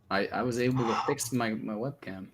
I was able to fix my webcam.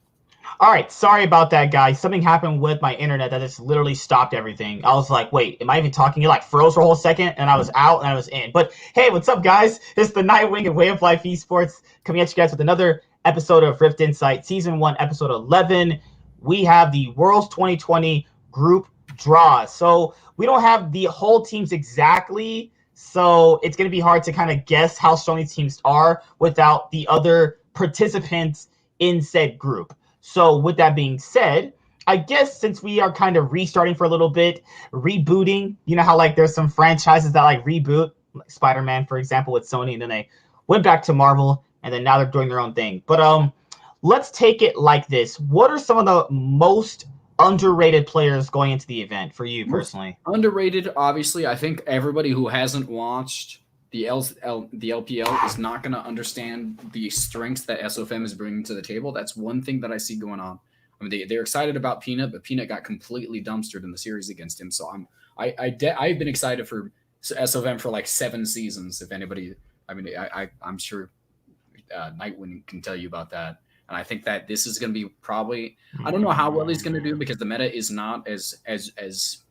All right, sorry about that, guys. Something happened with my internet that just literally stopped everything. I was like, wait, am I even talking? It like froze for a whole second, and I was out and I was in. But hey, what's up, guys? It's the Nightwing and Way of Life Esports coming at you guys with another episode of Rift Insight, Season 1, Episode 11. We have the Worlds 2020 group draw. So we don't have the whole teams exactly, so it's going to be hard to kind of guess how strong these teams are without the other participants in said group. So with that being said, I guess since we are kind of restarting for a little bit, rebooting, you know how like there's some franchises that like reboot, like Spider-Man, for example, with Sony, and then they went back to Marvel, and then now they're doing their own thing. But let's take it like this. What are some of the most underrated players going into the event for you Most personally? underrated, obviously. I think everybody who hasn't watched the LPL is not going to understand the strengths that SOFM is bringing to the table. That's one thing that I see going on. I mean, they're excited about Peanut, but Peanut got completely dumpstered in the series against him. So I've been excited for SOFM for like 7 seasons. If anybody, I mean, I'm sure Nightwing can tell you about that. And I think that this is going to be probably, I don't know how well he's going to do because the meta is not as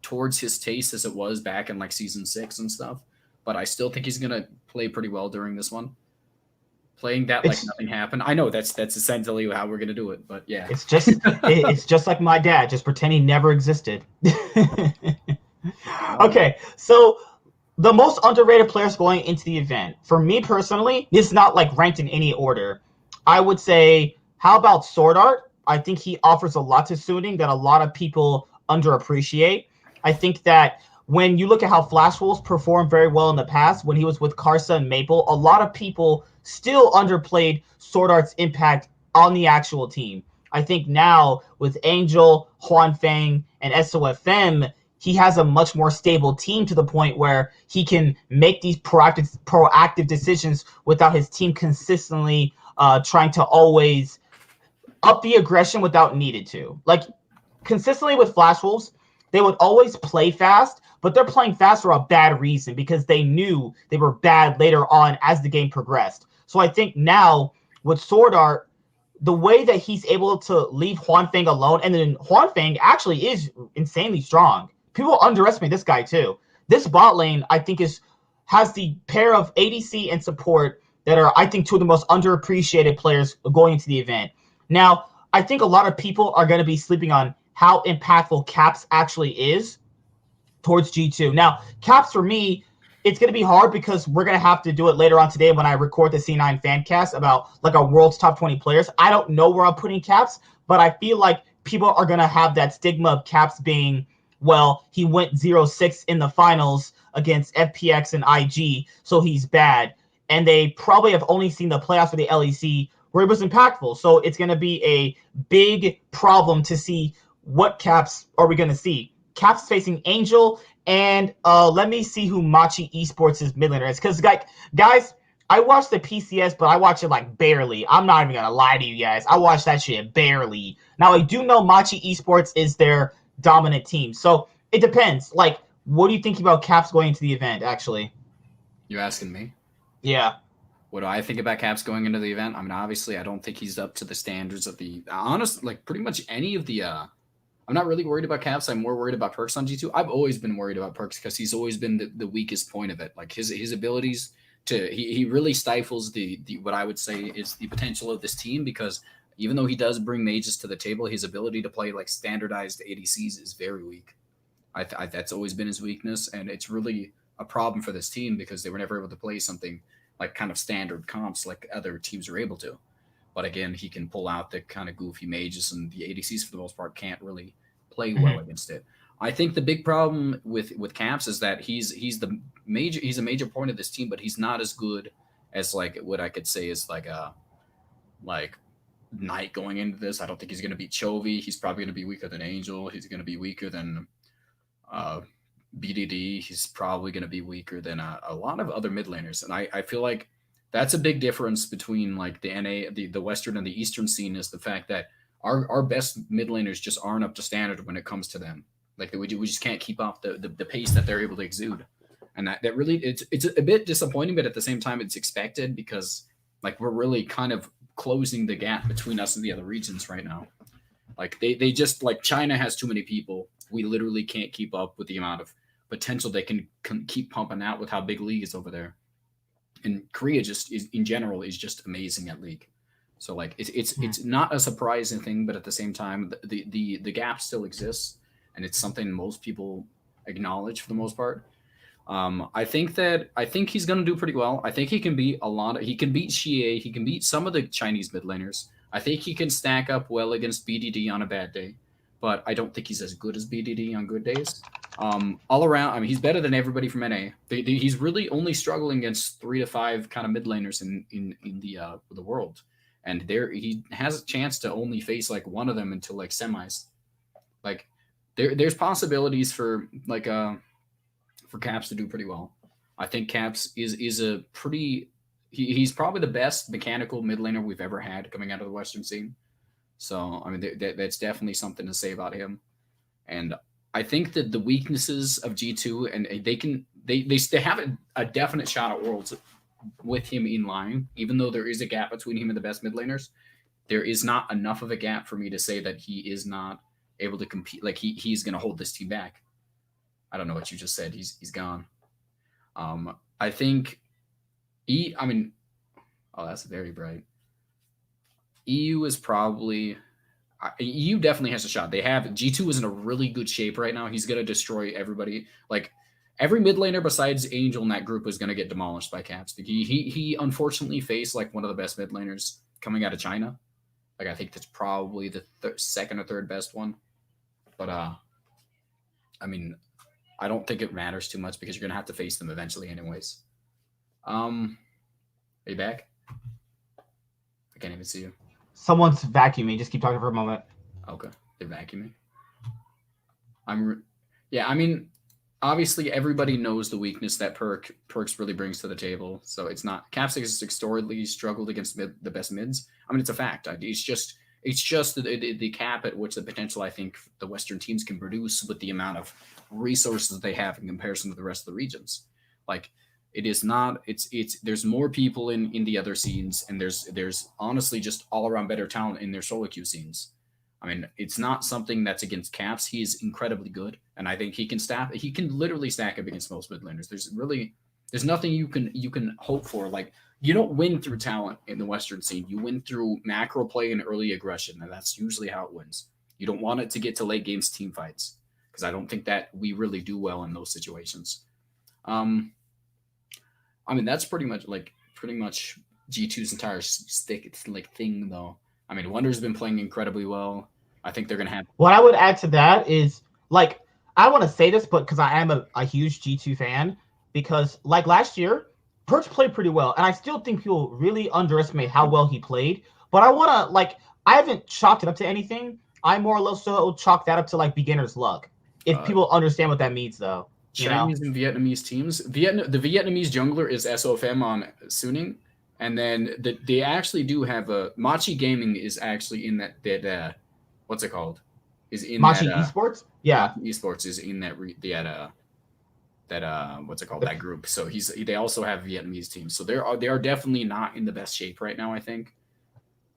towards his taste as it was back in like season 6 and stuff. But I still think he's going to play pretty well during this one. Playing that like It's nothing happened. I know that's essentially how we're going to do it, but yeah. it's just like my dad, just pretend he never existed. Oh, Okay, so the most underrated players going into the event. For me personally, it's not like ranked in any order. I would say, how about Sword Art? I think he offers a lot to Suiting that a lot of people underappreciate. I think that when you look at how Flash Wolves performed very well in the past, when he was with Karsa and Maple, a lot of people still underplayed Sword Art's impact on the actual team. I think now with Angel, Huang Fang, and SOFM, he has a much more stable team to the point where he can make these proactive decisions without his team consistently trying to always up the aggression without needed to. Like consistently with Flash Wolves, they would always play fast, but they're playing fast for a bad reason because they knew they were bad later on as the game progressed. So I think now with Sword Art, the way that he's able to leave Huang Fang alone, and then Huang Fang actually is insanely strong. People underestimate this guy too. This bot lane, I think, has the pair of ADC and support that are, I think, two of the most underappreciated players going into the event. Now, I think a lot of people are going to be sleeping on how impactful Caps actually is towards G2. Now, Caps for me, it's going to be hard because we're going to have to do it later on today when I record the C9 fan cast about like our world's top 20 players. I don't know where I'm putting Caps, but I feel like people are going to have that stigma of Caps being, well, he went 0-6 in the finals against FPX and IG, so he's bad. And they probably have only seen the playoffs for the LEC where it was impactful. So it's going to be a big problem to see what Caps are we going to see. Caps facing Angel, and let me see who Machi Esports' mid laner is. Because, like, guys, I watched the PCS, but I watch it, like, barely. I'm not even going to lie to you guys. I watched that shit barely. Now, I do know Machi Esports is their dominant team. So, it depends. Like, what do you think about Caps going into the event, actually? you're asking me? Yeah. What do I think about Caps going into the event? I mean, obviously, I don't think he's up to the standards of the honest, like pretty much any of the. I'm not really worried about Caps. I'm more worried about Perks on G2. I've always been worried about Perks because he's always been the weakest point of it. Like his abilities to he really stifles the what I would say is the potential of this team because even though he does bring mages to the table, his ability to play like standardized ADCs is very weak. That's always been his weakness, and it's really a problem for this team because they were never able to play something like kind of standard comps like other teams are able to. But again, he can pull out the kind of goofy mages, and the ADCs for the most part can't really play well Mm-hmm. against it. I think the big problem with Camps is that he's a major point of this team, but he's not as good as like what I could say is like Knight going into this. I don't think he's going to beat Chovy. He's probably going to be weaker than Angel. He's going to be weaker than uh, BDD. He's probably going to be weaker than a lot of other mid laners, and I feel like that's a big difference between like the NA, the Western and the Eastern scene is the fact that our best mid laners just aren't up to standard when it comes to them. Like we just can't keep up the pace that they're able to exude, and that really it's a bit disappointing, but at the same time it's expected because Like we're really kind of closing the gap between us and the other regions right now. Like they just like China has too many people. We literally can't keep up with the amount of potential they can keep pumping out with how big League is over there. And Korea just is in general is just amazing at League. So like it's not a surprising thing, but at the same time the gap still exists, and it's something most people acknowledge for the most part. I think he's gonna do pretty well. I think he can beat he can beat Xie, he can beat some of the Chinese mid laners. I think he can stack up well against BDD on a bad day, but I don't think he's as good as BDD on good days. All around, I mean, he's better than everybody from NA. He's really only struggling against 3 to 5 kind of mid laners in the world, and there he has a chance to only face like one of them until like semis. Like there's possibilities for like for Caps to do pretty well. I think Caps is a pretty he's probably the best mechanical mid laner we've ever had coming out of the Western scene. So I mean that's definitely something to say about him. And I think that the weaknesses of G2 and they have a definite shot at Worlds with him in line, even though there is a gap between him and the best mid laners. There is not enough of a gap for me to say that he is not able to compete. Like he's going to hold this team back. I don't know what you just said. He's gone. I think oh, that's very bright. EU is probably EU definitely has a shot. They have G2 is in a really good shape right now. He's gonna destroy everybody. Like every mid laner besides Angel in that group is gonna get demolished by Caps. He unfortunately faced like one of the best mid laners coming out of China. Like I think that's probably the second or third best one. But I mean, I don't think it matters too much because you're gonna have to face them eventually, anyways. Are you back? I can't even see you. Someone's vacuuming. Just keep talking for a moment. Okay, they're vacuuming. Yeah. I mean, obviously everybody knows the weakness that Perks really brings to the table. So it's not Caps has historically struggled against the best mids. I mean, it's a fact. It's just the cap at which the potential I think the Western teams can produce with the amount of resources they have in comparison to the rest of the regions. Like it is not. It's there's more people in the other scenes, and there's honestly just all around better talent in their solo queue scenes. I mean, it's not something that's against Caps. He's incredibly good, and I think he can literally stack up against most mid laners. There's nothing you can hope for. Like you don't win through talent in the Western scene. You win through macro play and early aggression, and that's usually how it wins. You don't want it to get to late games team fights because I don't think that we really do well in those situations. I mean, that's pretty much G2's entire thing, though. I mean, Wonder's been playing incredibly well. I think they're going to have... What I would add to that is, like, I want to say this, but because I am a huge G2 fan, because, like, last year, Perch played pretty well, and I still think people really underestimate how well he played, but I want to, like, I haven't chalked it up to anything. I more or less so chalk that up to, like, beginner's luck, if people understand what that means, though. Chinese and Vietnamese teams. The Vietnamese jungler is SOFM on Suning, and then they actually do have a Machi Gaming is actually in that what's it called? Is in Machi that, Esports? Yeah, Machi Esports is in that what's it called, that group. So they also have Vietnamese teams. So they are definitely not in the best shape right now. I think.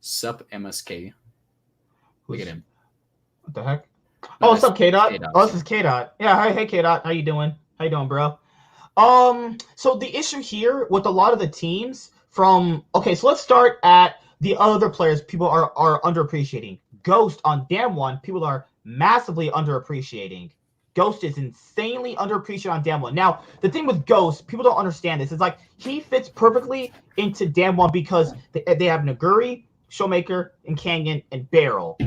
Sup MSK. Look at him. What the heck? No, what's up, K-Dot? Oh, this is K-Dot. Yeah, hey K-Dot. How you doing? Bro? So the issue here with a lot of the teams so let's start at the other players people are underappreciating. Ghost on Damwon, people are massively underappreciating. Ghost is insanely underappreciated on Damwon. Now, the thing with Ghost, people don't understand this. It's like he fits perfectly into Damwon because they have Naguri, Showmaker, and Canyon, and Barrel.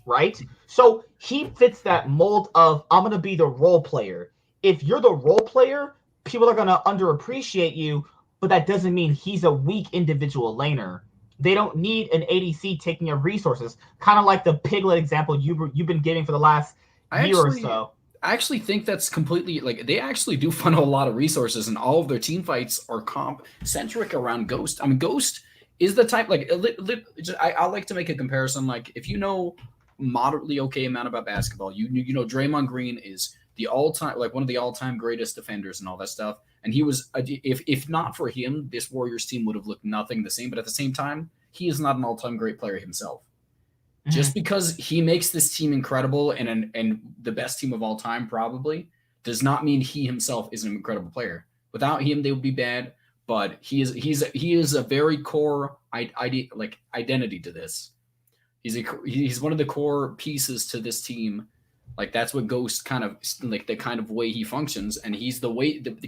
Right? So he fits that mold of I'm going to be the role player. If you're the role player, people are going to underappreciate you, but that doesn't mean he's a weak individual laner. They don't need an ADC taking your resources, kind of like the Piglet example you've been giving for the last year or so. I actually think that's completely, like, they actually do funnel a lot of resources, and all of their team fights are comp-centric around Ghost. I mean, Ghost is the type, like, I like to make a comparison, like, if you know moderately okay amount about basketball, you know Draymond Green is the all-time, like, one of the all-time greatest defenders and all that stuff. And he was, if not for him, this Warriors team would have looked nothing the same. But at the same time, he is not an all-time great player himself. Just because he makes this team incredible and the best team of all time probably does not mean he himself is an incredible player. Without him, they would be bad. But he is a very core identity to this. He's one of the core pieces to this team. Like that's what Ghost kind of like the kind of way he functions, and he's the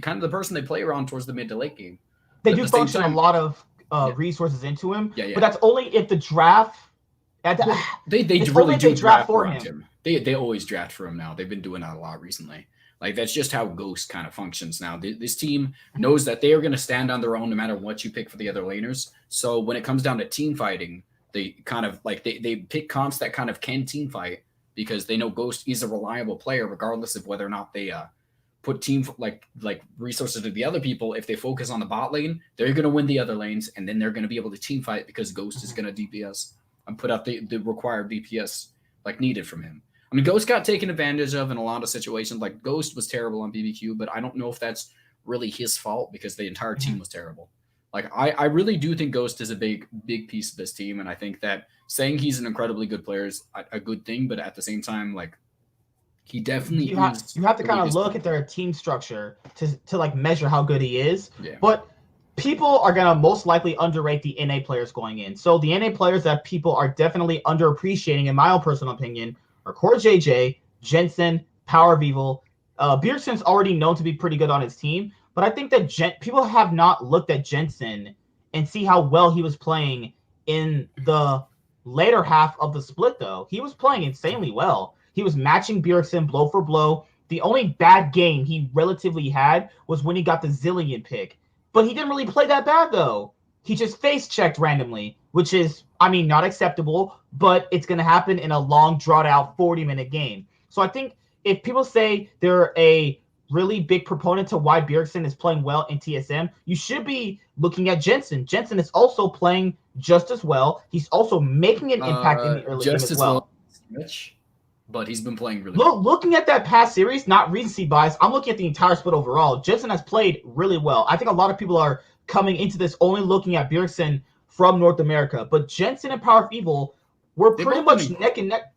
kind of the person they play around towards the mid to late game. They do function a lot of resources into him, yeah. But that's only if the draft. They really do draft for him. They always draft for him now. They've been doing that a lot recently. Like that's just how Ghost kind of functions now. This team knows that they are going to stand on their own no matter what you pick for the other laners. So when it comes down to team fighting, they kind of like they pick comps that kind of can team fight because they know Ghost is a reliable player regardless of whether or not they put team like resources to the other people. If they focus on the bot lane, they're going to win the other lanes, and then they're going to be able to team fight because Ghost is going to DPS and put out the required DPS like needed from him. I mean, Ghost got taken advantage of in a lot of situations. Like Ghost was terrible on BBQ, but I don't know if that's really his fault because the entire team was terrible. Like I really do think Ghost is a big piece of this team, and I think that saying he's an incredibly good player is a good thing, but at the same time, like he definitely you have to kind of look at their team structure to like measure how good he is. Yeah. But people are going to most likely underrate the NA players going in. So the NA players that people are definitely underappreciating, in my own personal opinion, are Core JJ, Jensen, Power of Evil. Bjergsen's already known to be pretty good on his team, but I think that people have not looked at Jensen and see how well he was playing in the later half of the split, though. He was playing insanely well. He was matching Bjergsen blow for blow. The only bad game he relatively had was when he got the Zillion pick. But he didn't really play that bad, though. He just face-checked randomly, which is, I mean, not acceptable, but it's going to happen in a long, drawn-out 40-minute game. So I think if people say they're a really big proponent to why Bjergsen is playing well in TSM, you should be looking at Jensen. Jensen is also playing just as well. He's also making an impact in the early game as well. But he's been playing really well. Looking at that past series, not recency bias, I'm looking at the entire split overall. Jensen has played really well. I think a lot of people are coming into this only looking at Bjergsen from North America. But Jensen and Power of Evil were pretty much neck and neck.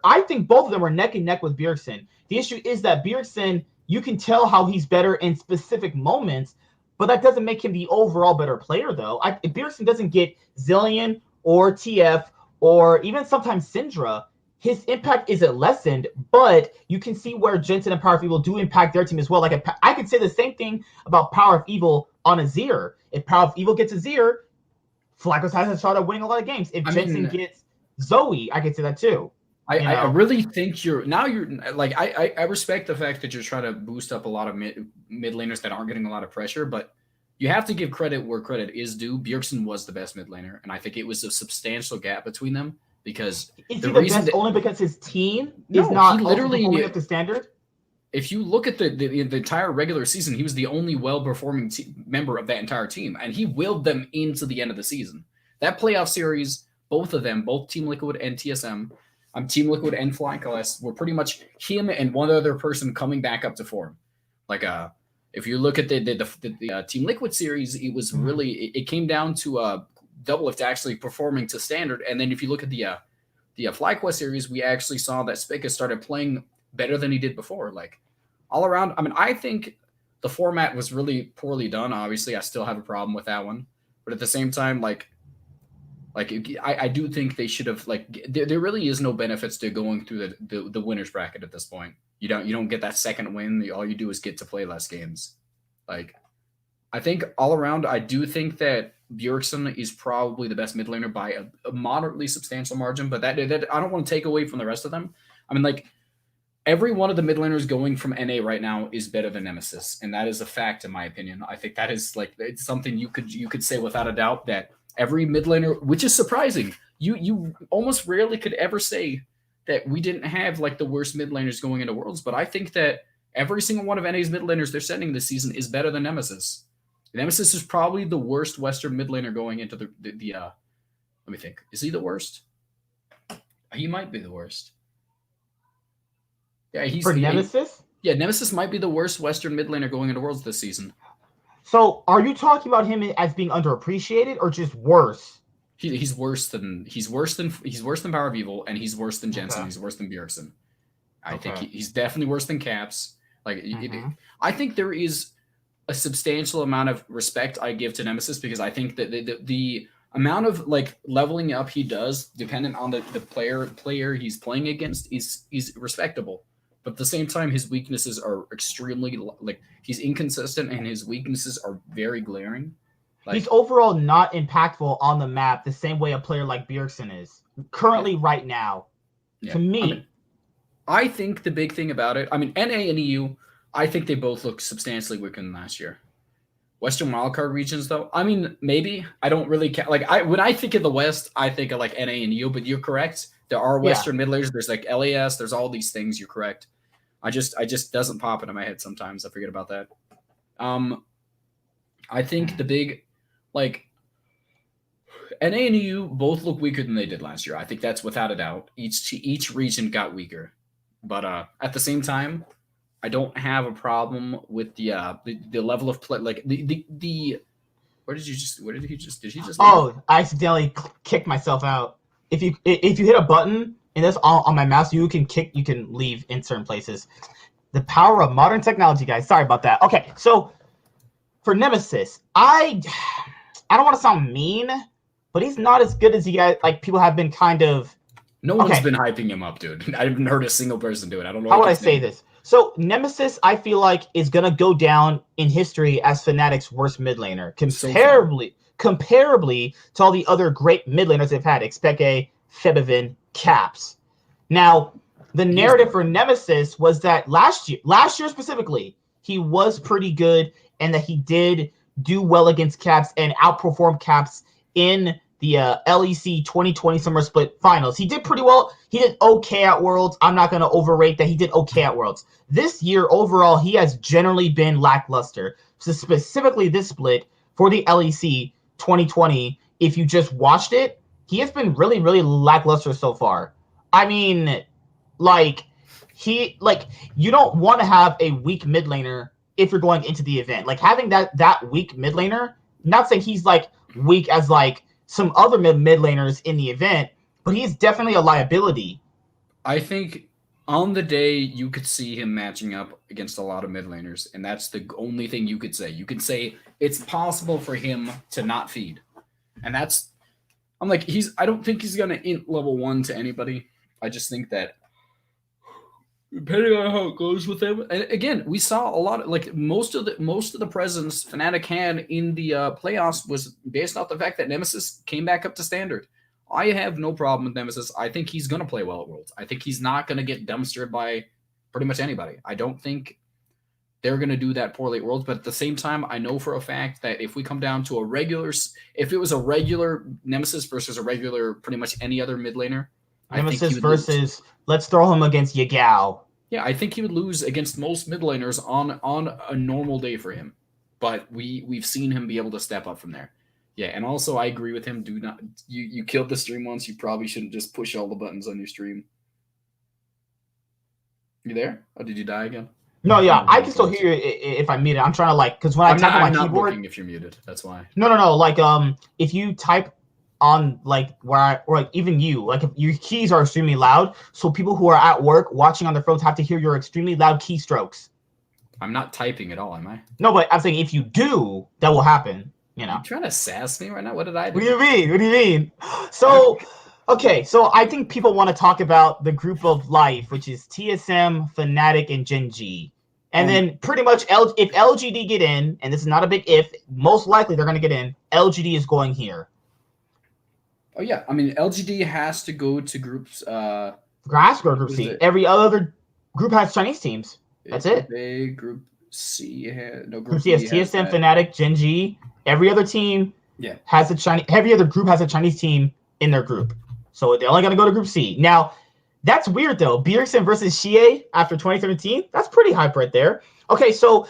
I think both of them are neck and neck with Bjergsen. The issue is that Bjergsen, you can tell how he's better in specific moments, but that doesn't make him the overall better player, though. If Bjergsen doesn't get Zillion or TF or even sometimes Syndra, his impact isn't lessened, but you can see where Jensen and Power of Evil do impact their team as well. Like I could say the same thing about Power of Evil on Azir. If Power of Evil gets Azir, Flacos has a shot at winning a lot of games. If Jensen gets Zoe, I could say that too. I really think you're like I respect the fact that you're trying to boost up a lot of mid laners that aren't getting a lot of pressure, but you have to give credit where credit is due. Bjergsen was the best mid laner, and I think it was a substantial gap between them. Because is he the best only because his team is not literally up to standard? If you look at the entire regular season, he was the only well-performing member of that entire team, and he willed them into the end of the season. That playoff series, both of them, both Team Liquid and TSM, Team Liquid and Flying Colors, were pretty much him and one other person coming back up to form. Like if you look at the Team Liquid series, it was really it came down to Doublelift actually performing to standard, and then if you look at the FlyQuest series, we actually saw that Spica started playing better than he did before. Like all around, I mean, I think the format was really poorly done. Obviously, I still have a problem with that one, but at the same time, I do think they should have there really is no benefits to going through the winners bracket at this point. You don't get that second win. All you do is get to play less games. Like I think all around, I do think that Bjergsen is probably the best mid laner by a moderately substantial margin, but that I don't want to take away from the rest of them. I mean, like every one of the mid laners going from NA right now is better than Nemesis, and that is a fact in my opinion. I think that is it's something you could say without a doubt that every mid laner, which is surprising. You almost rarely could ever say that we didn't have the worst mid laners going into Worlds, but I think that every single one of NA's mid laners they're sending this season is better than Nemesis. Nemesis is probably the worst Western mid laner going into the let me think. Is he the worst? He might be the worst. Yeah, Nemesis? Yeah, Nemesis might be the worst Western mid laner going into Worlds this season. So, are you talking about him as being underappreciated or just worse? He's worse than Power of Evil, and he's worse than Jensen. Okay. He's worse than Bjergsen. I think Okay. he's definitely worse than Caps. Like, Mhm. I think there is a substantial amount of respect I give to Nemesis because I think that the amount of like leveling up he does, dependent on the player he's playing against, is respectable. But at the same time, his weaknesses are extremely like he's inconsistent, and his weaknesses are very glaring. Like, He's overall not impactful on the map the same way a player like Bjergsen is currently right now. yeah. To me, I mean, I think the big thing about it, I mean, NA and EU, I think they both look substantially weaker than last year. Western wildcard regions, though, I mean, maybe I don't really like. When I think of the West, I think of like NA and EU. But you're correct. There are Western mid laners. There's like LAS. There's all these things. You're correct. I just doesn't pop into my head sometimes. I forget about that. I think the big like NA and EU both look weaker than they did last year. I think that's without a doubt. Each region got weaker, but at the same time, I don't have a problem with the level of play. Like the where did he just leave? Oh, I accidentally kicked myself out. If you hit a button and that's on my mouse, you can leave in certain places. The power of modern technology, guys. Sorry about that. Okay, so for Nemesis, I don't want to sound mean, but he's not as good as you guys like. People have been kind of. No one's been hyping him up, dude. I haven't heard a single person do it. I don't know. How would I say this? So Nemesis, I feel like, is gonna go down in history as Fnatic's worst mid laner, comparably to all the other great mid laners they've had, Expeke, Febivin, Caps. Now, the narrative for Nemesis was that last year specifically, he was pretty good and that he did do well against Caps and outperform Caps in the LEC 2020 Summer Split Finals. He did pretty well. He did okay at Worlds. I'm not going to overrate that. He did okay at Worlds. This year, overall, he has generally been lackluster. So specifically this split for the LEC 2020, if you just watched it, he has been really, really lackluster so far. I mean, you don't want to have a weak mid laner if you're going into the event. Like, having that weak mid laner, not saying he's, like, weak as, like, some other mid laners in the event, but he's definitely a liability. I think on the day you could see him matching up against a lot of mid laners, and that's the only thing you could say. You could say it's possible for him to not feed. And that's I'm like I don't think he's gonna int level 1 to anybody. I just think that depending on how it goes with him, and again, we saw a lot of like most of the presence Fnatic had in the playoffs was based off the fact that Nemesis came back up to standard. I have no problem with Nemesis. I think he's gonna play well at Worlds. I think he's not gonna get dumpstered by pretty much anybody. I don't think they're gonna do that poorly at Worlds, but at the same time, I know for a fact that if we come down to if it was a regular Nemesis versus a regular pretty much any other mid laner. Nemesis versus let's throw him against Yagao. Yeah, I think he would lose against most mid laners on a normal day for him. But we've seen him be able to step up from there. Yeah, and also I agree with him. Do not you killed the stream once. You probably shouldn't just push all the buttons on your stream. You there? Or did you die again? No, yeah, I can still hear you if I'm muted. I'm trying to because when I type on my keyboard. I'm not looking if you're muted. That's why. No. Like if you type on even you, like if your keys are extremely loud, so people who are at work watching on their phones have to hear your extremely loud keystrokes. I'm not typing at all, am I? No, but I'm saying if you do, that will happen. You know. You trying to sass me right now? What did I do? What do you mean? So, okay, so I think people want to talk about the group of life, which is TSM, Fnatic, and Gen G. And then pretty much if LGD get in, and this is not a big if, most likely they're going to get in, LGD is going here. Oh, yeah. I mean, LGD has to go to groups. Grass go Group C. Every other group has Chinese teams. That's it. Group C has Group C has TSM, Fnatic, Gen G. Every other team has a Chinese. Every other group has a Chinese team in their group. So they're only going to go to Group C. Now, that's weird, though. Bjergsen versus Xie after 2017. That's pretty hype right there. Okay, so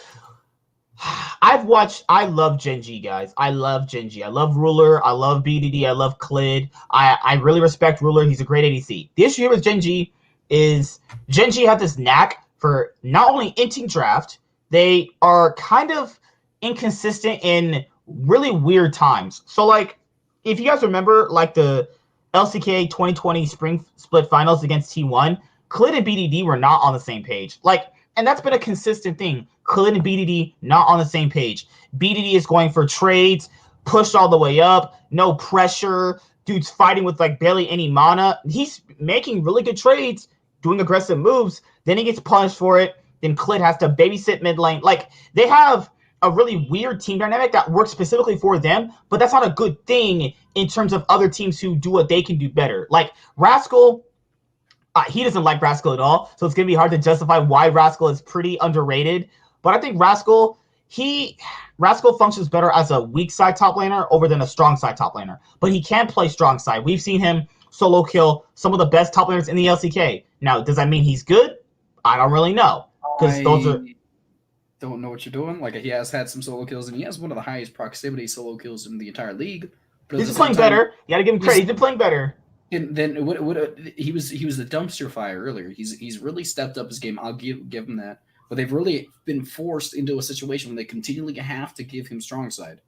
I love Gen G, guys. I love Gen G. I love Ruler. I love BDD. I love Clid. I really respect Ruler. He's a great ADC. The issue here with Gen G is Gen G have this knack for not only inting draft, they are kind of inconsistent in really weird times. So like, if you guys remember, like the LCK 2020 Spring Split Finals against T1, Clit and BDD were not on the same page. Like, and that's been a consistent thing. Clit and BDD not on the same page. BDD is going for trades, pushed all the way up, no pressure. Dude's fighting with like barely any mana. He's making really good trades, doing aggressive moves. Then he gets punished for it. Then Clit has to babysit mid lane. Like, they have a really weird team dynamic that works specifically for them, but that's not a good thing in terms of other teams who do what they can do better. Like, Rascal, he doesn't like Rascal at all, so it's going to be hard to justify why Rascal is pretty underrated. But I think Rascal functions better as a weak side top laner over than a strong side top laner. But he can play strong side. We've seen him solo kill some of the best top laners in the LCK. Now, does that mean he's good? I don't really know. Because those are... don't know what you're doing. Like, he has had some solo kills, and he has one of the highest proximity solo kills in the entire league. But he's playing better. You gotta give him credit. He's been playing better. And then he was the dumpster fire earlier. He's really stepped up his game. I'll give him that. But they've really been forced into a situation where they continually have to give him strong side,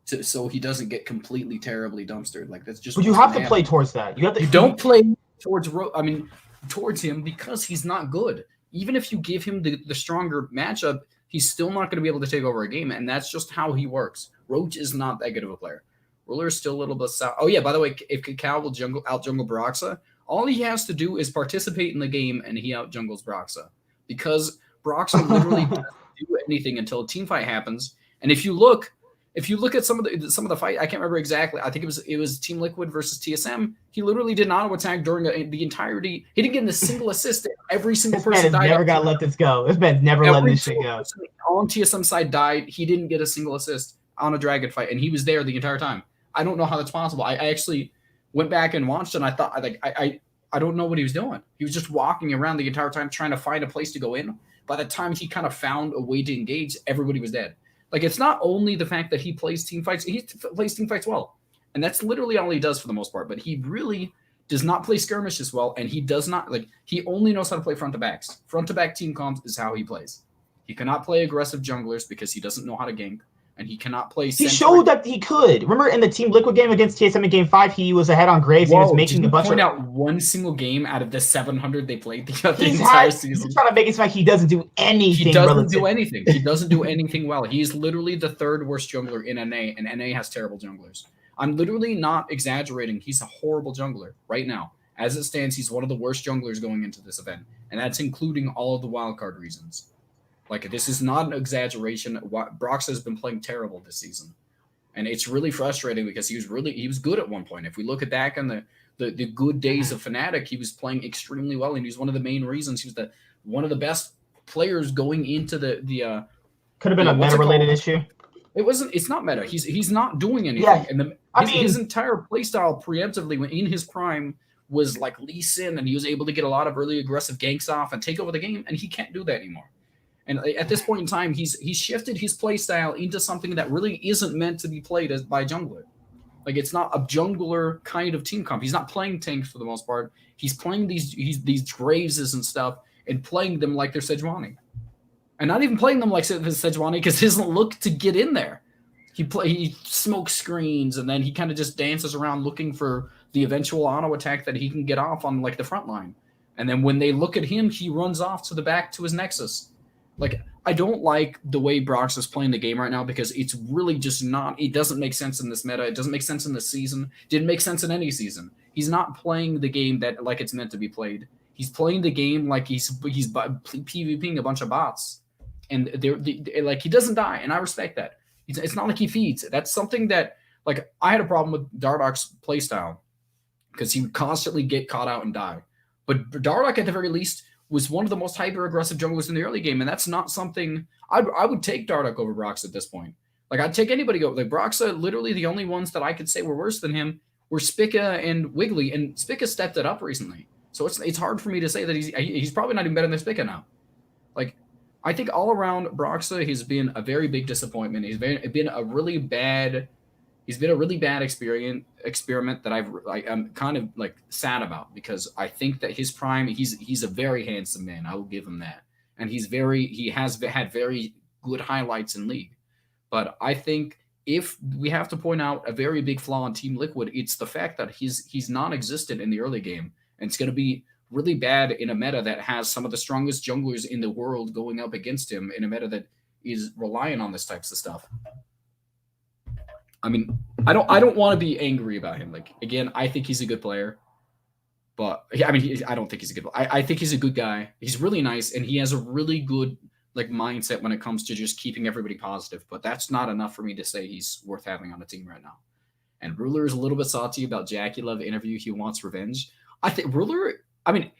so he doesn't get completely terribly dumpstered. Like, that's just. But you have to play towards that. You don't play towards him because he's not good. Even if you give him the stronger matchup, he's still not going to be able to take over a game, and that's just how he works. Roach is not that good of a player. Ruler is still a little bit south. Oh, yeah, by the way, if Kakao will out-jungle Broxa, all he has to do is participate in the game, and he out-jungles Broxa. Because Broxa literally doesn't do anything until a team fight happens. And if you look at some of the fight, I can't remember exactly. I think it was Team Liquid versus TSM. He literally did not auto attack during the entirety. He didn't get a single assist. Every single person died. Never gotta let this go. This man's never letting this shit go. On TSM side died. He didn't get a single assist on a dragon fight, and he was there the entire time. I don't know how that's possible. I actually went back and watched, and I thought I don't know what he was doing. He was just walking around the entire time trying to find a place to go in. By the time he kind of found a way to engage, everybody was dead. Like, it's not only the fact that he plays team fights. He plays team fights well. And that's literally all he does for the most part. But he really does not play skirmishes well. And he does not, he only knows how to play front to backs. Front to back team comps is how he plays. He cannot play aggressive junglers because he doesn't know how to gank. And he cannot play. He showed that he could. Remember in the Team Liquid game against TSM in Game 5, he was ahead on Graves. He was making a bunch of. Point out one single game out of the 700 they played the entire season. He's trying to make it seem like he doesn't do anything. He doesn't do anything. He doesn't do anything well. He's literally the third worst jungler in NA, and NA has terrible junglers. I'm literally not exaggerating. He's a horrible jungler right now. As it stands, he's one of the worst junglers going into this event, and that's including all of the wildcard reasons. Like, this is not an exaggeration. Brox has been playing terrible this season. And it's really frustrating because he was good at one point. If we look at back on the good days of Fnatic, he was playing extremely well, and he was one of the main reasons. He was one of the best players going into the could have been a meta-related issue. It's not meta. He's not doing anything. Yeah, his entire playstyle preemptively when in his prime was like Lee Sin, and he was able to get a lot of really aggressive ganks off and take over the game, and he can't do that anymore. And at this point in time, he's shifted his play style into something that really isn't meant to be played by a jungler. Like, it's not a jungler kind of team comp. He's not playing tanks for the most part. He's playing these Graveses and stuff and playing them like they're Sejuani. And not even playing them like Sejuani because he doesn't look to get in there. He smokes screens, and then he kind of just dances around looking for the eventual auto attack that he can get off on like the front line. And then when they look at him, he runs off to the back to his Nexus. Like, I don't like the way Brox is playing the game right now because it's really just not – it doesn't make sense in this meta. It doesn't make sense in this season. Didn't make sense in any season. He's not playing the game that like it's meant to be played. He's playing the game like he's PvPing a bunch of bots. And like, he doesn't die, and I respect that. It's not like he feeds. That's something that – like, I had a problem with Dardoch's playstyle because he would constantly get caught out and die. But Dardoch, at the very least – was one of the most hyper-aggressive junglers in the early game, and that's not something I would take Dardoch over Brox at this point. Like, I'd take anybody over. Like, Broxa, literally the only ones that I could say were worse than him were Spica and Wiggly, and Spica stepped it up recently. So it's hard for me to say that he's probably not even better than Spica now. Like, I think all around Broxa, he's been a very big disappointment. He's been a really bad experiment that I'm kind of like sad about because I think that his prime, he's a very handsome man. I will give him that. And he has had very good highlights in league. But I think if we have to point out a very big flaw in Team Liquid, it's the fact that he's non-existent in the early game, and it's going to be really bad in a meta that has some of the strongest junglers in the world going up against him in a meta that is relying on this types of stuff. I mean, I don't want to be angry about him. Like, again, I think he's a good player, but I mean, I don't think he's a good. I think he's a good guy. He's really nice, and he has a really good mindset when it comes to just keeping everybody positive. But that's not enough for me to say he's worth having on the team right now. And Ruler is a little bit salty about Jackie Love interview. He wants revenge. I think Ruler. I mean,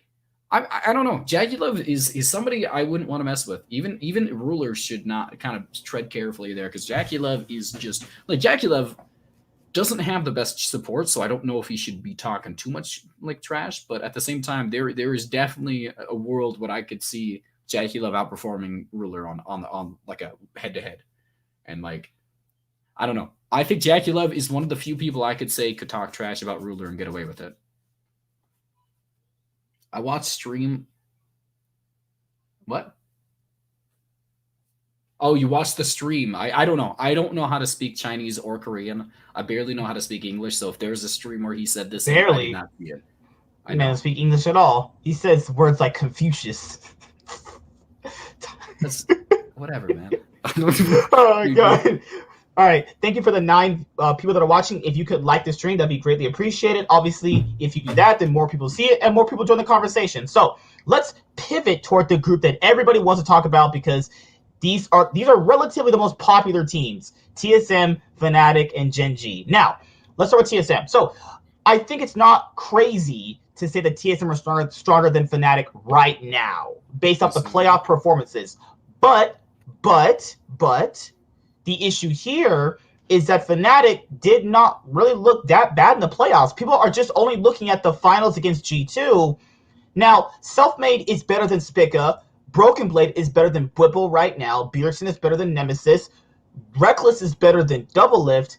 I don't know. Jackie Love is somebody I wouldn't want to mess with. Even Ruler should not kind of tread carefully there, because Jackie Love is just Jackie Love doesn't have the best support, so I don't know if he should be talking too much trash. But at the same time, there is definitely a world where I could see Jackie Love outperforming Ruler on like a head to head, and I don't know. I think Jackie Love is one of the few people I could say could talk trash about Ruler and get away with it. I watched stream. What? Oh, you watched the stream. I don't know. I don't know how to speak Chinese or Korean. I barely know how to speak English. So if there's a stream where he said this, barely. I did not see it. I don't speak English at all. He says words like Confucius. That's whatever, man. Oh my god. All right. Thank you for the 9 people that are watching. If you could like the stream, that'd be greatly appreciated. Obviously, if you do that, then more people see it and more people join the conversation. So let's pivot toward the group that everybody wants to talk about, because these are relatively the most popular teams: TSM, Fnatic, and Gen G. Now, let's start with TSM. So I think it's not crazy to say that TSM are stronger than Fnatic right now, based off the playoff performances. But the issue here is that Fnatic did not really look that bad in the playoffs. People are just only looking at the finals against G2. Now, Selfmade is better than Spica. Broken Blade is better than Whipple right now. Bjergsen is better than Nemesis. Reckless is better than Doublelift.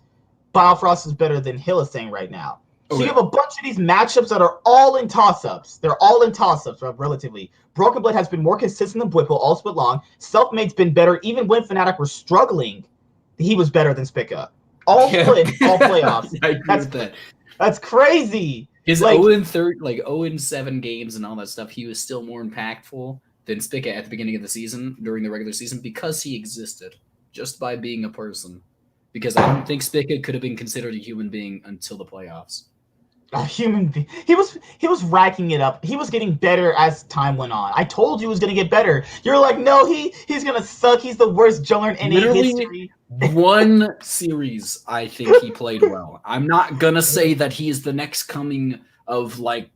Biofrost is better than Hylissang right now. So you have a bunch of these matchups that are all in toss-ups. They're all in toss-ups, relatively. Broken Blade has been more consistent than Whipple all split long. Selfmade's been better even when Fnatic were struggling. He was better than Spica. All split, all playoffs. I agree with that. That's crazy. His 0-7 games and all that stuff, he was still more impactful than Spica at the beginning of the season, during the regular season, because he existed, just by being a person. Because I don't think Spica could have been considered a human being until the playoffs. A human being. He was racking it up. He was getting better as time went on. I told you he was going to get better. You're like, no, he's going to suck. He's the worst jungler in NA history. One series, I think he played well. I'm not going to say that he is the next coming of, I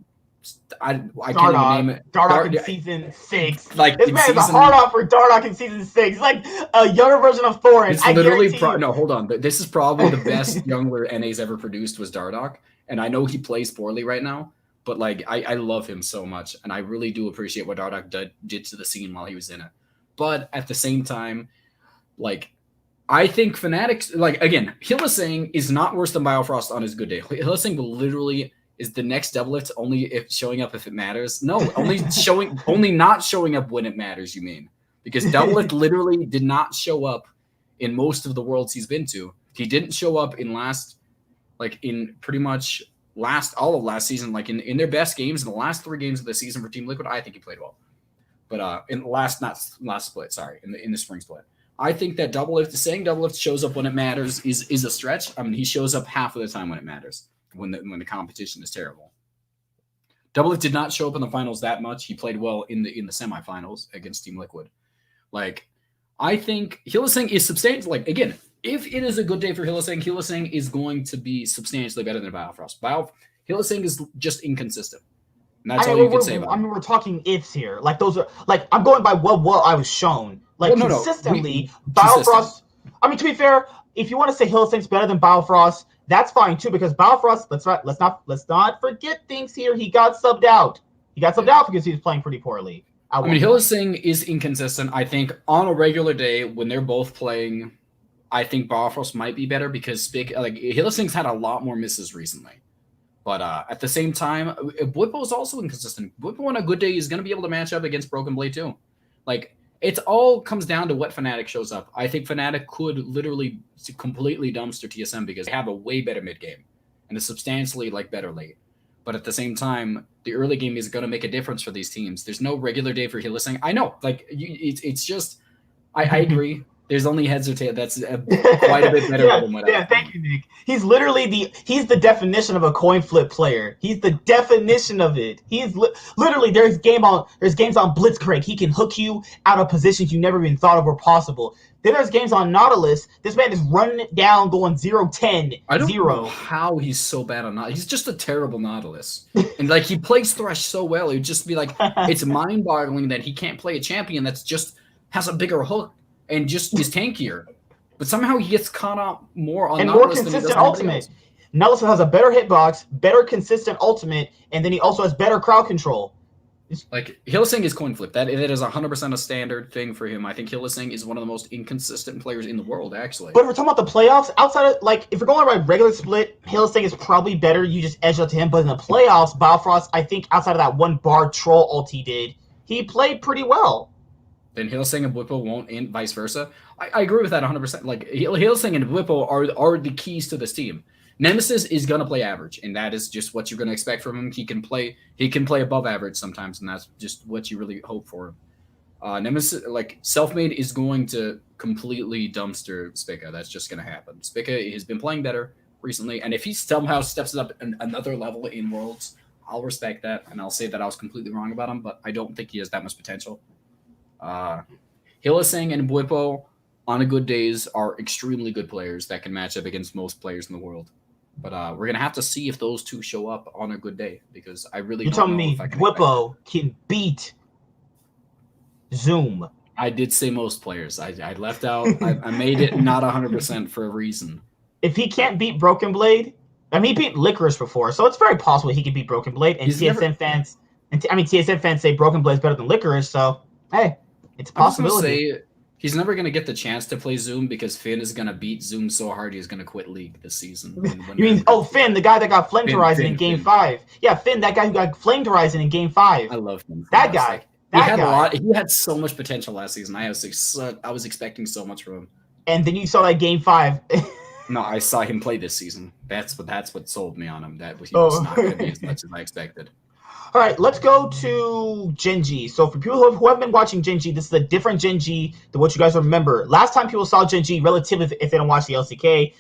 can't even name it. Dardoch in season 6. This man is a hard on for Dardoch in season 6. It's like a younger version of Thorin. It's literally no, hold on. This is probably the best jungler NA's ever produced was Dardoch. And I know he plays poorly right now, but I love him so much, and I really do appreciate what Dardoch did to the scene while he was in it. But at the same time, I think Fnatic's again, Hylissang is not worse than Biofrost on his good day. Hylissang literally is the next Doublelift, only if showing up if it matters. No, only not showing up when it matters. You mean, because Doublelift literally did not show up in most of the worlds he's been to. He didn't show up in in pretty much all of last season, in their best games, in the last 3 games of the season for Team Liquid, I think he played well. But in the last split, sorry, in the spring split, I think that saying Doublelift shows up when it matters is a stretch. I mean, he shows up half of the time when it matters, when the competition is terrible. Doublelift did not show up in the finals that much. He played well in the semifinals against Team Liquid. I think Hylissang is substantial. Again, if it is a good day for Hylissang is going to be substantially better than Biofrost. Hylissang is just inconsistent. And that's all you can say about it. I mean, we're talking ifs here. Those are I'm going by what I was shown. Consistently, Biofrost. I mean, to be fair, if you want to say Hylissang's better than Biofrost, that's fine too, because Biofrost. Let's not forget things here. He got subbed out. Because he was playing pretty poorly. I mean, Hylissang is inconsistent. I think on a regular day when they're both playing, I think Biofrost might be better because Hylissang's had a lot more misses recently. But at the same time, Whipple is also inconsistent. Whipple on a good day is going to be able to match up against Broken Blade too. It all comes down to what Fnatic shows up. I think Fnatic could literally completely dumpster TSM because they have a way better mid game and a substantially better late. But at the same time, the early game is going to make a difference for these teams. There's no regular day for Hylissang. I know, it's just, I agree. There's only heads or tails. That's quite a bit better than what else. Thank you, Nick. He's literally he's the definition of a coin flip player. He's the definition of it. He's literally there's games on Blitzcrank. He can hook you out of positions you never even thought of were possible. Then there's games on Nautilus. This man is running it down, going 0-10. I don't know how he's so bad on Nautilus. He's just a terrible Nautilus. And he plays Thresh so well. It would just be it's mind-boggling that he can't play a champion that's just has a bigger hook and just is tankier. But somehow he gets caught up more on Nautilus more consistent ultimate. Nautilus has a better hitbox, better consistent ultimate, and then he also has better crowd control. Hylissang is coin flip. That is 100% a standard thing for him. I think Hylissang is one of the most inconsistent players in the world, actually. But if we're talking about the playoffs, outside of if we're going by regular split, Hylissang is probably better. You just edge up to him. But in the playoffs, Biofrost, I think outside of that one bar troll ult he did, he played pretty well. Then Hylissang and Bwipo won't, and vice versa. I agree with that 100%. Hylissang and Bwipo are the keys to this team. Nemesis is gonna play average, and that is just what you're gonna expect from him. He can play above average sometimes, and that's just what you really hope for him. Nemesis, Selfmade, is going to completely dumpster Spica. That's just gonna happen. Spica has been playing better recently, and if he somehow steps it up another level in Worlds, I'll respect that, and I'll say that I was completely wrong about him, but I don't think he has that much potential. Hylissang and Bwipo, on a good days, are extremely good players that can match up against most players in the world. But we're going to have to see if those two show up on a good day, because I really don't know if I can. You're telling me Bwipo can beat Zoom? I did say most players. I left out. I made it not 100% for a reason. If he can't beat Broken Blade, he beat Licorice before, so it's very possible he can beat Broken Blade. And TSM fans say Broken Blade's better than Licorice, so hey, it's a possibility. He's never going to get the chance to play Zoom because Finn is going to beat Zoom so hard he's going to quit League this season. You mean, Finn, the guy that got flamed Horizon in Game 5. Yeah, Finn, that guy who got flamed Horizon in Game 5. I love him. That guy. He had so much potential last season. I was expecting so much from him. And then you saw that Game 5. No, I saw him play this season. That's what sold me on him. That he was not going to be as much as I expected. All right, let's go to Gen.G. So for people who haven't been watching Gen.G, this is a different Gen.G than what you guys remember. Last time people saw Gen.G, relatively, if they don't watch the LCK,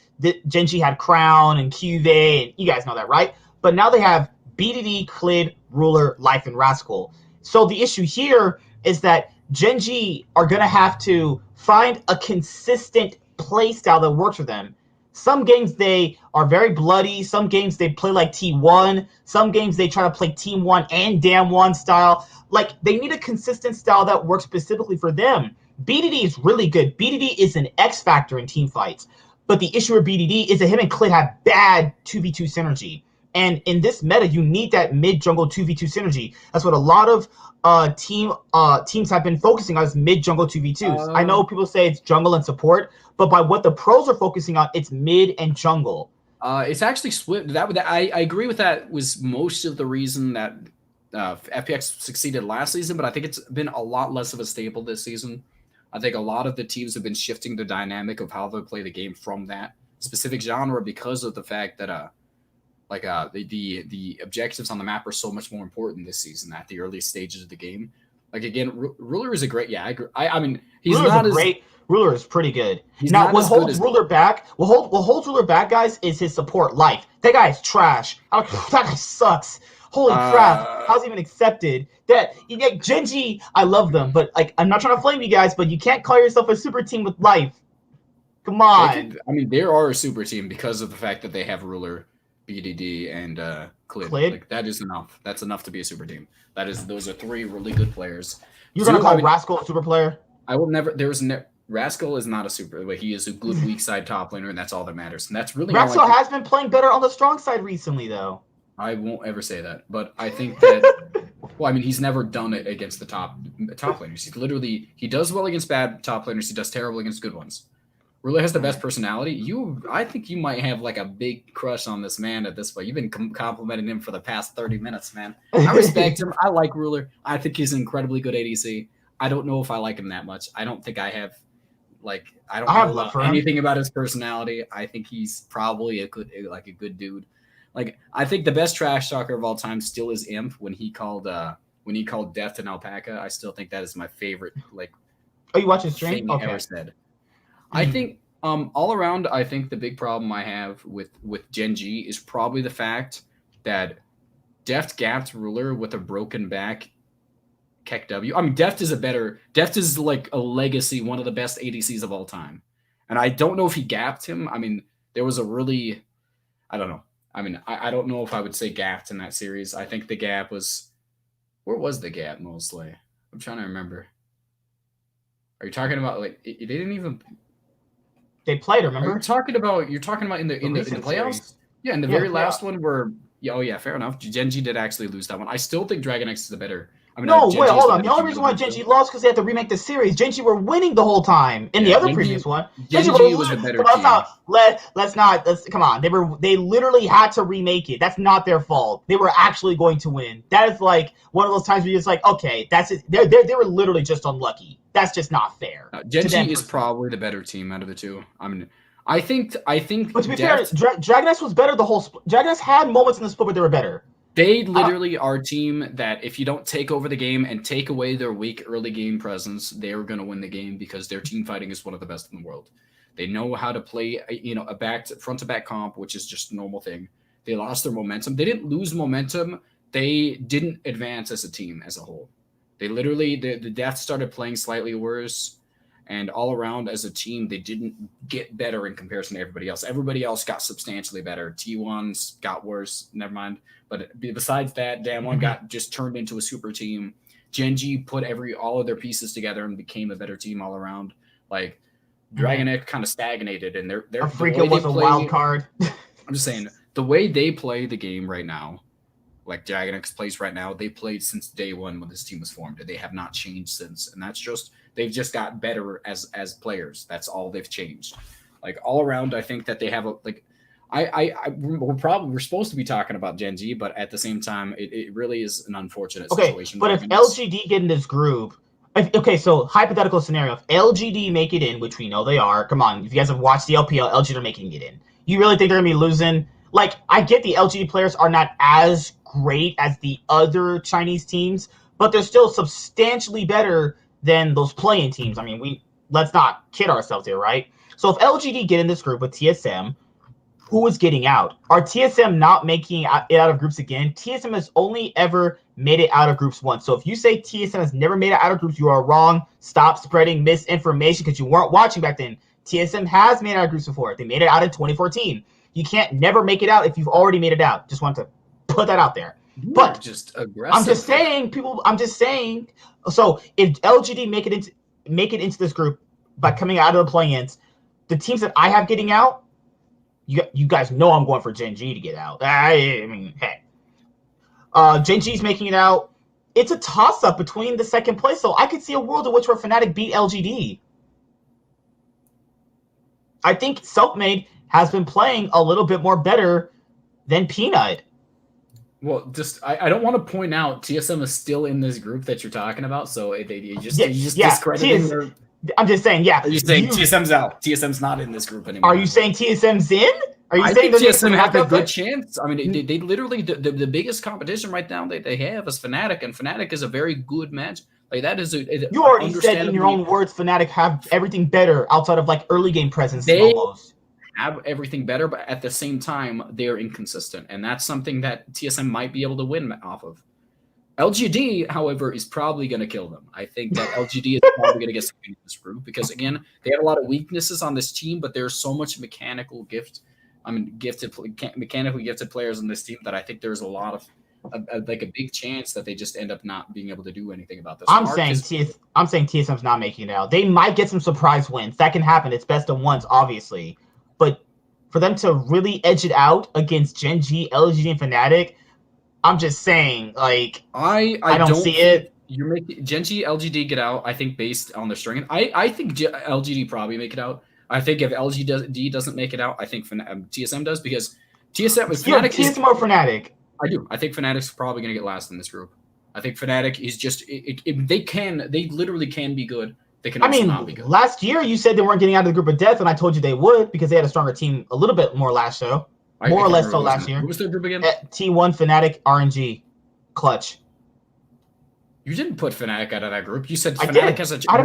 Gen.G had Crown and QV, and you guys know that, right? But now they have BDD, Clid, Ruler, Life, and Rascal. So the issue here is that Gen.G are going to have to find a consistent play style that works for them. Some games they are very bloody. Some games they play like T1. Some games they try to play Team 1 and Dam 1 style. They need a consistent style that works specifically for them. BDD is really good. BDD is an X factor in team fights. But the issue with BDD is that him and Clid have bad 2v2 synergy. And in this meta, you need that mid-jungle 2v2 synergy. That's what a lot of teams have been focusing on, is mid-jungle 2v2s. I know people say it's jungle and support, but by what the pros are focusing on, it's mid and jungle. It's actually split. I agree with that. Was most of the reason that FPX succeeded last season, but I think it's been a lot less of a staple this season. I think a lot of the teams have been shifting the dynamic of how they play the game from that specific genre because of the fact that the objectives on the map are so much more important this season at the early stages of the game. Ruler is a great. Yeah, I agree. I mean, he's Ruler's not great. Ruler is pretty good. Now, what holds Ruler back? What holds Ruler back, guys, is his support Life. That guy is trash. That guy sucks. Holy crap! How's he even accepted? Gen.G, I love them, but I'm not trying to flame you guys, but you can't call yourself a super team with Life. Come on. They are a super team because of the fact that they have Ruler, BDD, and Clid. That is enough. That's enough to be a super team. Those are three really good players. You're gonna call Rascal a super player? I will never. Rascal is not a super, but he is a good weak side top laner, and that's all that matters. And that's really Rascal has been playing better on the strong side recently, though. I won't ever say that, but I think that. Well, he's never done it against the top laners. He does well against bad top laners. He does terrible against good ones. Ruler has the best personality. I think you might have a big crush on this man at this point. You've been complimenting him for the past 30 minutes, man. I respect him. I like Ruler. I think he's an incredibly good ADC. I don't know if I like him that much. I don't think I have I don't I have know love about for him. anything about his personality. I think he's probably a good dude. Like I think the best trash talker of all time still is Imp when he called Death an alpaca. I still think that is my favorite Oh, you watch his stream? thing Okay. ever said. I think all around, I think the big problem I have with Gen G is probably the fact that Deft gapped Ruler with a broken back Keck W. I mean, Deft is like a legacy, one of the best ADCs of all time. And I don't know if he gapped him. I mean, there was a really, I don't know. I mean, I don't know if I would say gapped in that series. I think the gap was, where was the gap mostly? I'm trying to remember. Are you talking about they didn't even? They played, Are remember? you talking about in the recent playoffs? series. Yeah, in the Yeah, very the last playoff. one where fair enough. Gen G did actually lose that one. I still think Dragon X is the better. I mean, No, Gen wait, G is hold the on. The better only team out reason of why the Gen G two. lost because they had to remake the series. Gen G were winning the whole time in the Yeah, other previous one. Gen were G was a better But team. let's come on. They literally had to remake it. That's not their fault. They were actually going to win. That is like one of those times where you're just like, okay, that's it. They were literally just unlucky. That's just not fair. Gen to them G is personally. probably the better team out of the two. I mean, I think But to be Deft, fair, Dragon X was better the whole split. Dragon X had moments in the split where they were better. they literally are a team that if you don't take over the game and take away their weak early game presence, they are going to win the game because their team fighting is one of the best in the world. They know how to play, a front to back comp, which is just a normal thing. They lost their momentum. They didn't lose momentum. They didn't advance as a team as a whole. They literally, the Death started playing slightly worse. And all around as a team, they didn't get better in comparison to everybody else. Everybody else got substantially better. T1s got worse. Never mind. But besides that, Damwon got just turned into a super team. Gen G put all of their pieces together and became a better team all around. Like Dragon X kind of stagnated, and they're Afrika was a wild card. I'm just saying the way they play the game right now, like Dragon X plays right now, they played since day one when this team was formed. They have not changed since, and that's just they've just got better as players. That's all they've changed. Like all around, I think that they have we're supposed to be talking about Gen G, but at the same time, it really is an unfortunate situation. But if LGD get in this group, so hypothetical scenario, if LGD make it in, which we know they are, come on, if you guys have watched the LPL, LGD are making it in. You really think they're gonna be losing? Like, I get the LGD players are not as great as the other Chinese teams, but they're still substantially better than those playing teams. I mean, let's not kid ourselves here, right? So if LGD get in this group with TSM, who is getting out? Are TSM not making it out of groups again? TSM has only ever made it out of groups once. So if you say TSM has never made it out of groups, you are wrong. Stop spreading misinformation because you weren't watching back then. TSM has made it out of groups before. They made it out in 2014. You can't never make it out if you've already made it out. Just want to put that out there. But just aggressive. I'm just saying. So if LGD make it into this group by coming out of the play-ins, the teams that I have getting out, you guys know I'm going for Gen G to get out. I mean, hey. Gen G's making it out. It's a toss-up between the second place, so I could see a world in which where Fnatic beat LGD. I think Selfmade has been playing a little bit more better than Peanut. Well, just I don't want to point out TSM is still in this group that you're talking about, so you just discrediting their. I'm just saying, yeah. Are you saying TSM's out? TSM's not in this group anymore. Are you saying TSM's in? Are you I saying think TSM have a good chance? I mean, they literally the biggest competition right now that they have is Fnatic, and Fnatic is a very good match. Like that is you already said in your own words, Fnatic have everything better outside of like early game presence. They have everything better, but at the same time, they're inconsistent, and that's something that TSM might be able to win off of. LGD, however, is probably going to kill them. I think that LGD is probably going to get something in this group because, again, they have a lot of weaknesses on this team, but there's so much mechanically gifted players on this team that I think there's a lot of a big chance that they just end up not being able to do anything about this. I'm saying TSM's not making it out. They might get some surprise wins. That can happen. It's best of ones, obviously. But for them to really edge it out against Gen G, LGD, and Fnatic, I'm just saying, like, I don't see it. You're making Gen G, LGD get out. I think based on their strength, I think LGD probably make it out. I think if LGD doesn't make it out, I think TSM does because TSM is Fnatic. TSM or Fnatic? I do. I think Fnatic's probably going to get last in this group. I think Fnatic is just they literally can be good. They can also not be good. Last year you said they weren't getting out of the group of death, and I told you they would because they had a stronger team a little bit more last show. More or less so last year. Who was their group again? T1, Fnatic, RNG, Clutch. You didn't put Fnatic out of that group. You said Fnatic has a. I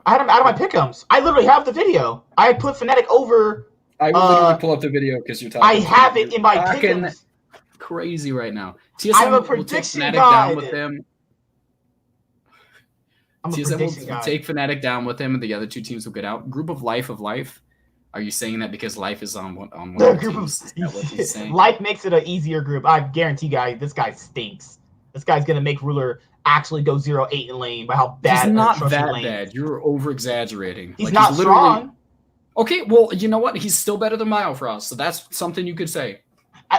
had him out of my pick'ems. I literally have the video. I put Fnatic over. I will literally pull up the video because you're talking. I have it in my pick'ems. Crazy right now. TSM I'm a prediction will take Fnatic guide. down with them. TSM will take Fnatic down with them, and the other two teams will get out. Group of Life. Are you saying that because Life is on one of the teams? Is that what he's saying? Life makes it an easier group. I guarantee, guys, this guy stinks. This guy's gonna make Ruler actually go 0-8 in lane by how bad. He's not that bad. You're over exaggerating. He's not strong. Okay, well, you know what? He's still better than Biofrost, so that's something you could say.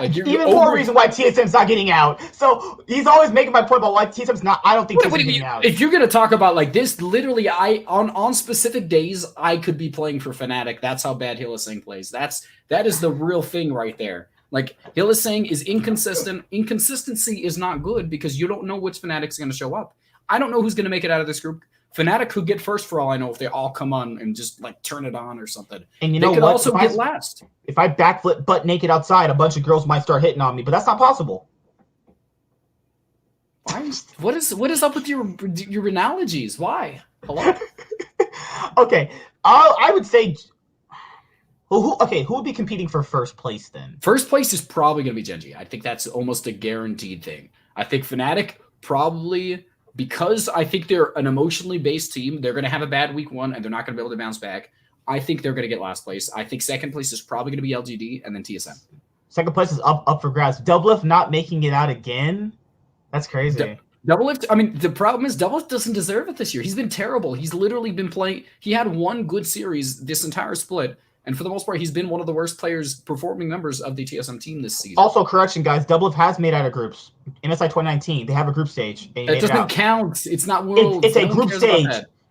Even more reason why TSM's not getting out. So he's always making my point about why TSM's not. I don't think TSM's getting out. If you're gonna talk about like this, literally, on specific days I could be playing for Fnatic. That's how bad Hylissang plays. That is the real thing right there. Like Hylissang is inconsistent. Inconsistency is not good because you don't know which Fnatic's gonna show up. I don't know who's gonna make it out of this group. Fnatic could get first for all I know if they all come on and just like turn it on or something. And you know they could also get last. If I backflip butt naked outside, a bunch of girls might start hitting on me, but that's not possible. Why? What is up with your analogies? Why? Hello? Okay, I would say. Who would be competing for first place then? First place is probably going to be Genji. I think that's almost a guaranteed thing. I think Fnatic probably. Because I think they're an emotionally based team, they're going to have a bad week one, and they're not going to be able to bounce back. I think they're going to get last place. I think second place is probably going to be LGD and then TSM. Second place is up for grabs. Doublelift not making it out again? That's crazy. Doublelift, I mean, the problem is Doublelift doesn't deserve it this year. He's been terrible. He's literally been playing. He had one good series this entire split, and for the most part, he's been one of the worst performing members of the TSM team this season. Also, correction, guys, Doublelift has made out of groups. MSI 2019, they have a group stage. That doesn't count. It's not Worlds. It's a group stage.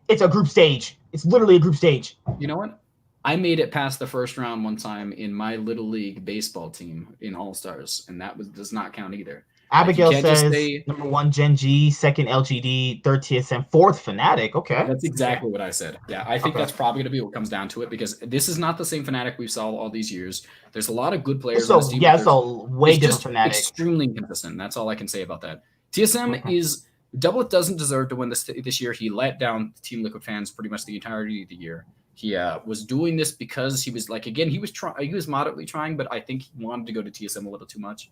It's a group stage. It's literally a group stage. You know what? I made it past the first round one time in my little league baseball team in All-Stars, and that does not count either. Abigail says number 1 Genji, second LGD, third TSM, fourth Fnatic. Okay. That's exactly what I said. Yeah, I think that's probably going to be what comes down to it because this is not the same Fnatic we saw all these years. There's a lot of good players on this team. Yeah, it's a way different Fnatic. Extremely inconsistent. That's all I can say about that. TSM is Doublelift doesn't deserve to win this year. He let down Team Liquid fans pretty much the entirety of the year. He was doing this because he was like, again, he was moderately trying, but I think he wanted to go to TSM a little too much.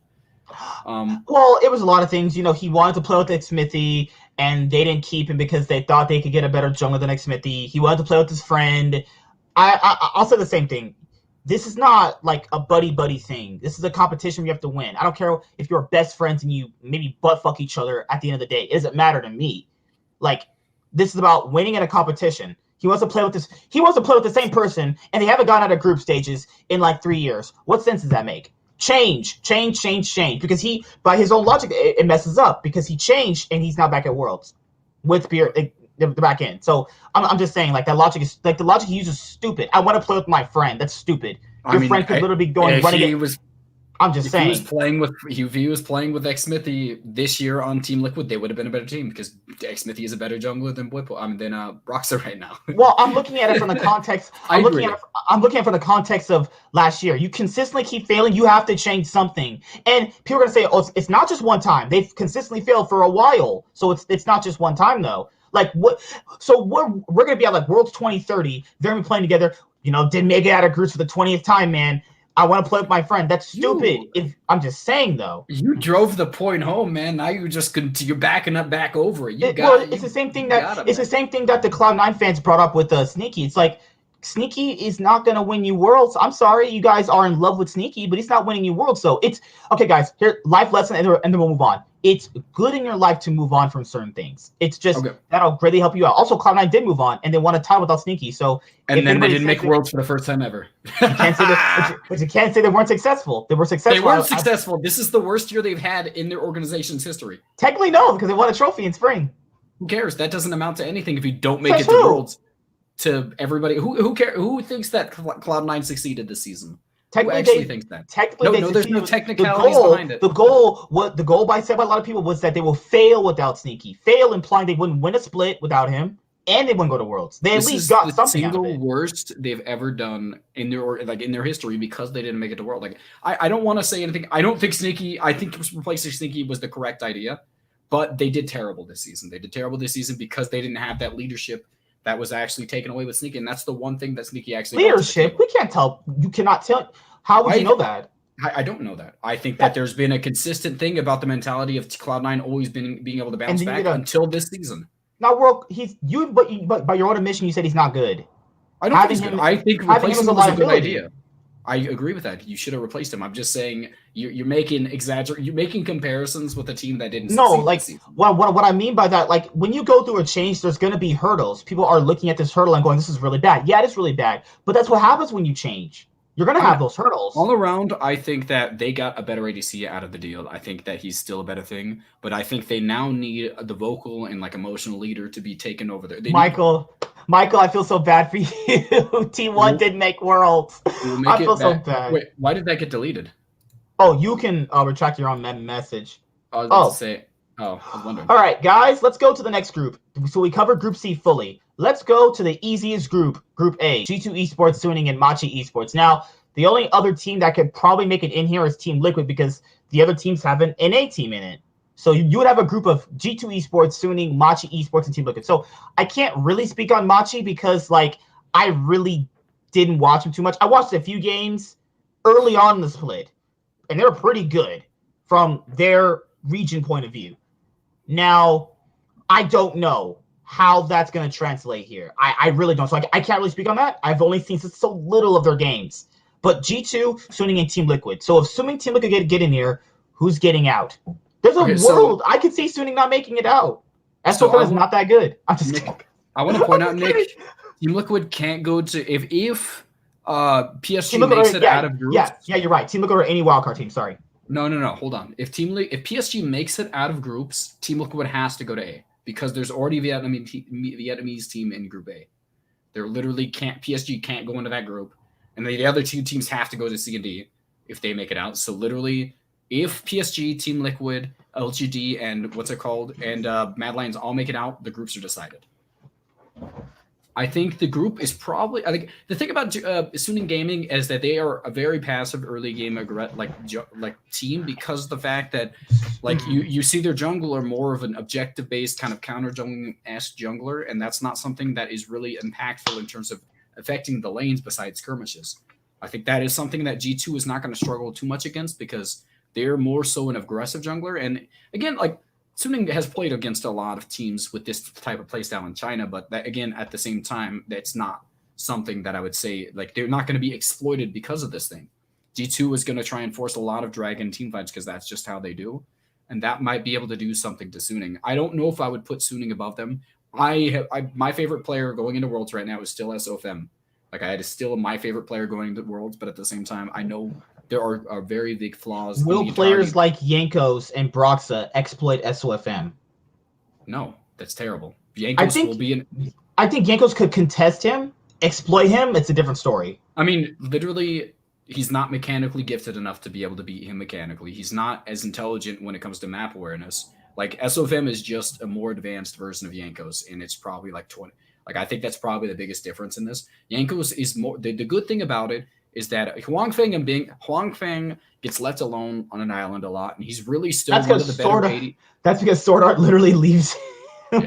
Well, it was a lot of things. You know, he wanted to play with Smithy, and they didn't keep him because they thought they could get a better jungler than Smithy. He wanted to play with his friend. I'll say the same thing. This is not like a buddy thing. This is a competition you have to win. I don't care if you're best friends and you maybe butt fuck each other at the end of the day. It doesn't matter to me. Like, this is about winning at a competition. He wants to play with this. He wants to play with the same person, and they haven't gone out of group stages in like 3 years. What sense does that make? Change. Because he, by his own logic, it messes up because he changed and he's not back at Worlds with the back end. So I'm just saying, like, that logic is like the logic he uses is stupid. I want to play with my friend. That's stupid. Your friend could literally be going running. I'm just saying. If he was playing with Xmithy this year on Team Liquid, they would have been a better team because Xmithy is a better jungler than Broxah right now. Well, I'm looking at it from the context. I'm looking at it from the context of last year. You consistently keep failing. You have to change something. And people are gonna say, "Oh, it's not just one time. They've consistently failed for a while, so it's not just one time though." Like what? So we're gonna be at like Worlds 2030. They're gonna be playing together. You know, didn't make it out of groups for the 20th time, man. I want to play with my friend. That's stupid. I'm just saying, though. You drove the point home, man. Now you're backing up back over it. It's the same thing that the Cloud9 fans brought up with Sneaky. It's like Sneaky is not going to win you Worlds. I'm sorry, you guys are in love with Sneaky, but he's not winning you Worlds. So it's okay, guys. Here, life lesson, and then we'll move on. It's good in your life to move on from certain things. It's just that'll greatly help you out. Also, Cloud9 did move on, and they won a title without Sneaky. So and then they didn't make Worlds for the first time ever. You can't say but you can't say they weren't successful. They were successful. They weren't successful. This is the worst year they've had in their organization's history. Technically, no, because they won a trophy in spring. Who cares? That doesn't amount to anything if you don't make it to Worlds. To everybody, who thinks that Cloud9 succeeded this season? Who actually thinks that? Technically, No, there's no the technicalities goal. behind it. The goal by said by a lot of people was that they will fail without Sneaky. Fail implying they wouldn't win a split without him, and they wouldn't go to Worlds. They at least got something out of it. This is the single worst they've ever done in their history because they didn't make it to World. Like I don't want to say anything. I don't think Sneaky. I think replacing Sneaky was the correct idea, but they did terrible this season. They did terrible this season because they didn't have that leadership that was actually taken away with Sneaky, and that's the one thing that Sneaky actually leadership. We can't tell. You cannot tell. How would you know that? I don't know that. I think that there's been a consistent thing about the mentality of Cloud9 always being able to bounce back until this season. Now, but by your own admission, you said he's not good. I don't think he's good. I think replacing him was a good idea. I agree with that. You should have replaced him. I'm just saying you're making comparisons with a team that didn't. No, like what I mean by that, like when you go through a change, there's going to be hurdles. People are looking at this hurdle and going, "This is really bad." Yeah, it is really bad, but that's what happens when you change. You're going to have those hurdles. All around, I think that they got a better ADC out of the deal. I think that he's still a better thing, but I think they now need the vocal and like emotional leader to be taken over there. Michael, I feel so bad for you. T1 didn't make Worlds. I feel so bad. Wait, why did that get deleted? Oh, you can retract your own message. I was about to say. Oh, I was wondering. All right, guys, let's go to the next group. So we covered Group C fully. Let's go to the easiest group, Group A, G2 Esports, Suning, and Machi Esports. Now, the only other team that could probably make it in here is Team Liquid because the other teams have an NA team in it. So you would have a group of G2 Esports, Suning, Machi Esports, and Team Liquid. So I can't really speak on Machi because, like, I really didn't watch them too much. I watched a few games early on in the split, and they were pretty good from their region point of view. Now, I don't know how that's going to translate here. I really don't. So I can't really speak on that. I've only seen so little of their games. But G2, Suning, and Team Liquid. So assuming Team Liquid get in here, who's getting out? There's a world. I could see Suning not making it out. S1E14 is not that good. I'm just kidding. I want to point out, Nick, Team Liquid can't go to if PSG makes it out of groups. Yeah, you're right. Team Liquid or any wildcard team. Sorry. No. Hold on. If PSG makes it out of groups, Team Liquid has to go to A because there's already Vietnamese team in Group A. They're literally PSG can't go into that group, and the other two teams have to go to C and D if they make it out. So literally, if PSG, Team Liquid, LGD, and Mad Lions all make it out, the groups are decided. I think the group is probably. I think the thing about Suning Gaming is that they are a very passive early game team because of the fact that you see their jungler more of an objective based kind of counter jungling-esque jungler, and that's not something that is really impactful in terms of affecting the lanes besides skirmishes. I think that is something that G2 is not going to struggle too much against because they're more so an aggressive jungler, and again Suning has played against a lot of teams with this type of playstyle in China, but that, again, at the same time, that's not something that I would say, they're not going to be exploited because of this thing. G2 is going to try and force a lot of dragon team fights because that's just how they do, and that might be able to do something to Suning. I don't know if I would put Suning above them. My favorite player going into Worlds right now is still S1E14. Still my favorite player going into Worlds, but at the same time, I know there are very big flaws. Will players like Jankos and Broxa exploit S1E14? No, that's terrible. Jankos will be in. I think Jankos could contest him, exploit him. It's a different story. I mean, literally, he's not mechanically gifted enough to be able to beat him mechanically. He's not as intelligent when it comes to map awareness. S1E14 is just a more advanced version of Jankos, and it's probably 20. I think that's probably the biggest difference in this. Jankos is more. The good thing about it is that Huang Fang gets left alone on an island a lot, and he's really still one of the better 80. That's because Sword Art literally leaves him.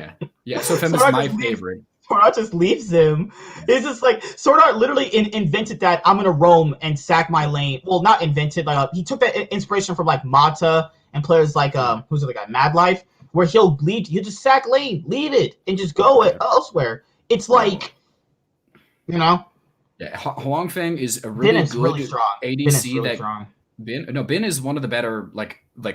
Yeah. S1E14 is my favorite. Sword Art just leaves him. It's just Sword Art literally invented that I'm gonna roam and sack my lane. Well, not invented. He took that inspiration from Mata and players who's the other guy, Mad Life, where he'll just sack lane, leave it, and just go elsewhere. It's Yeah, Huang Fang is a really good really strong. ADC. Bin is one of the better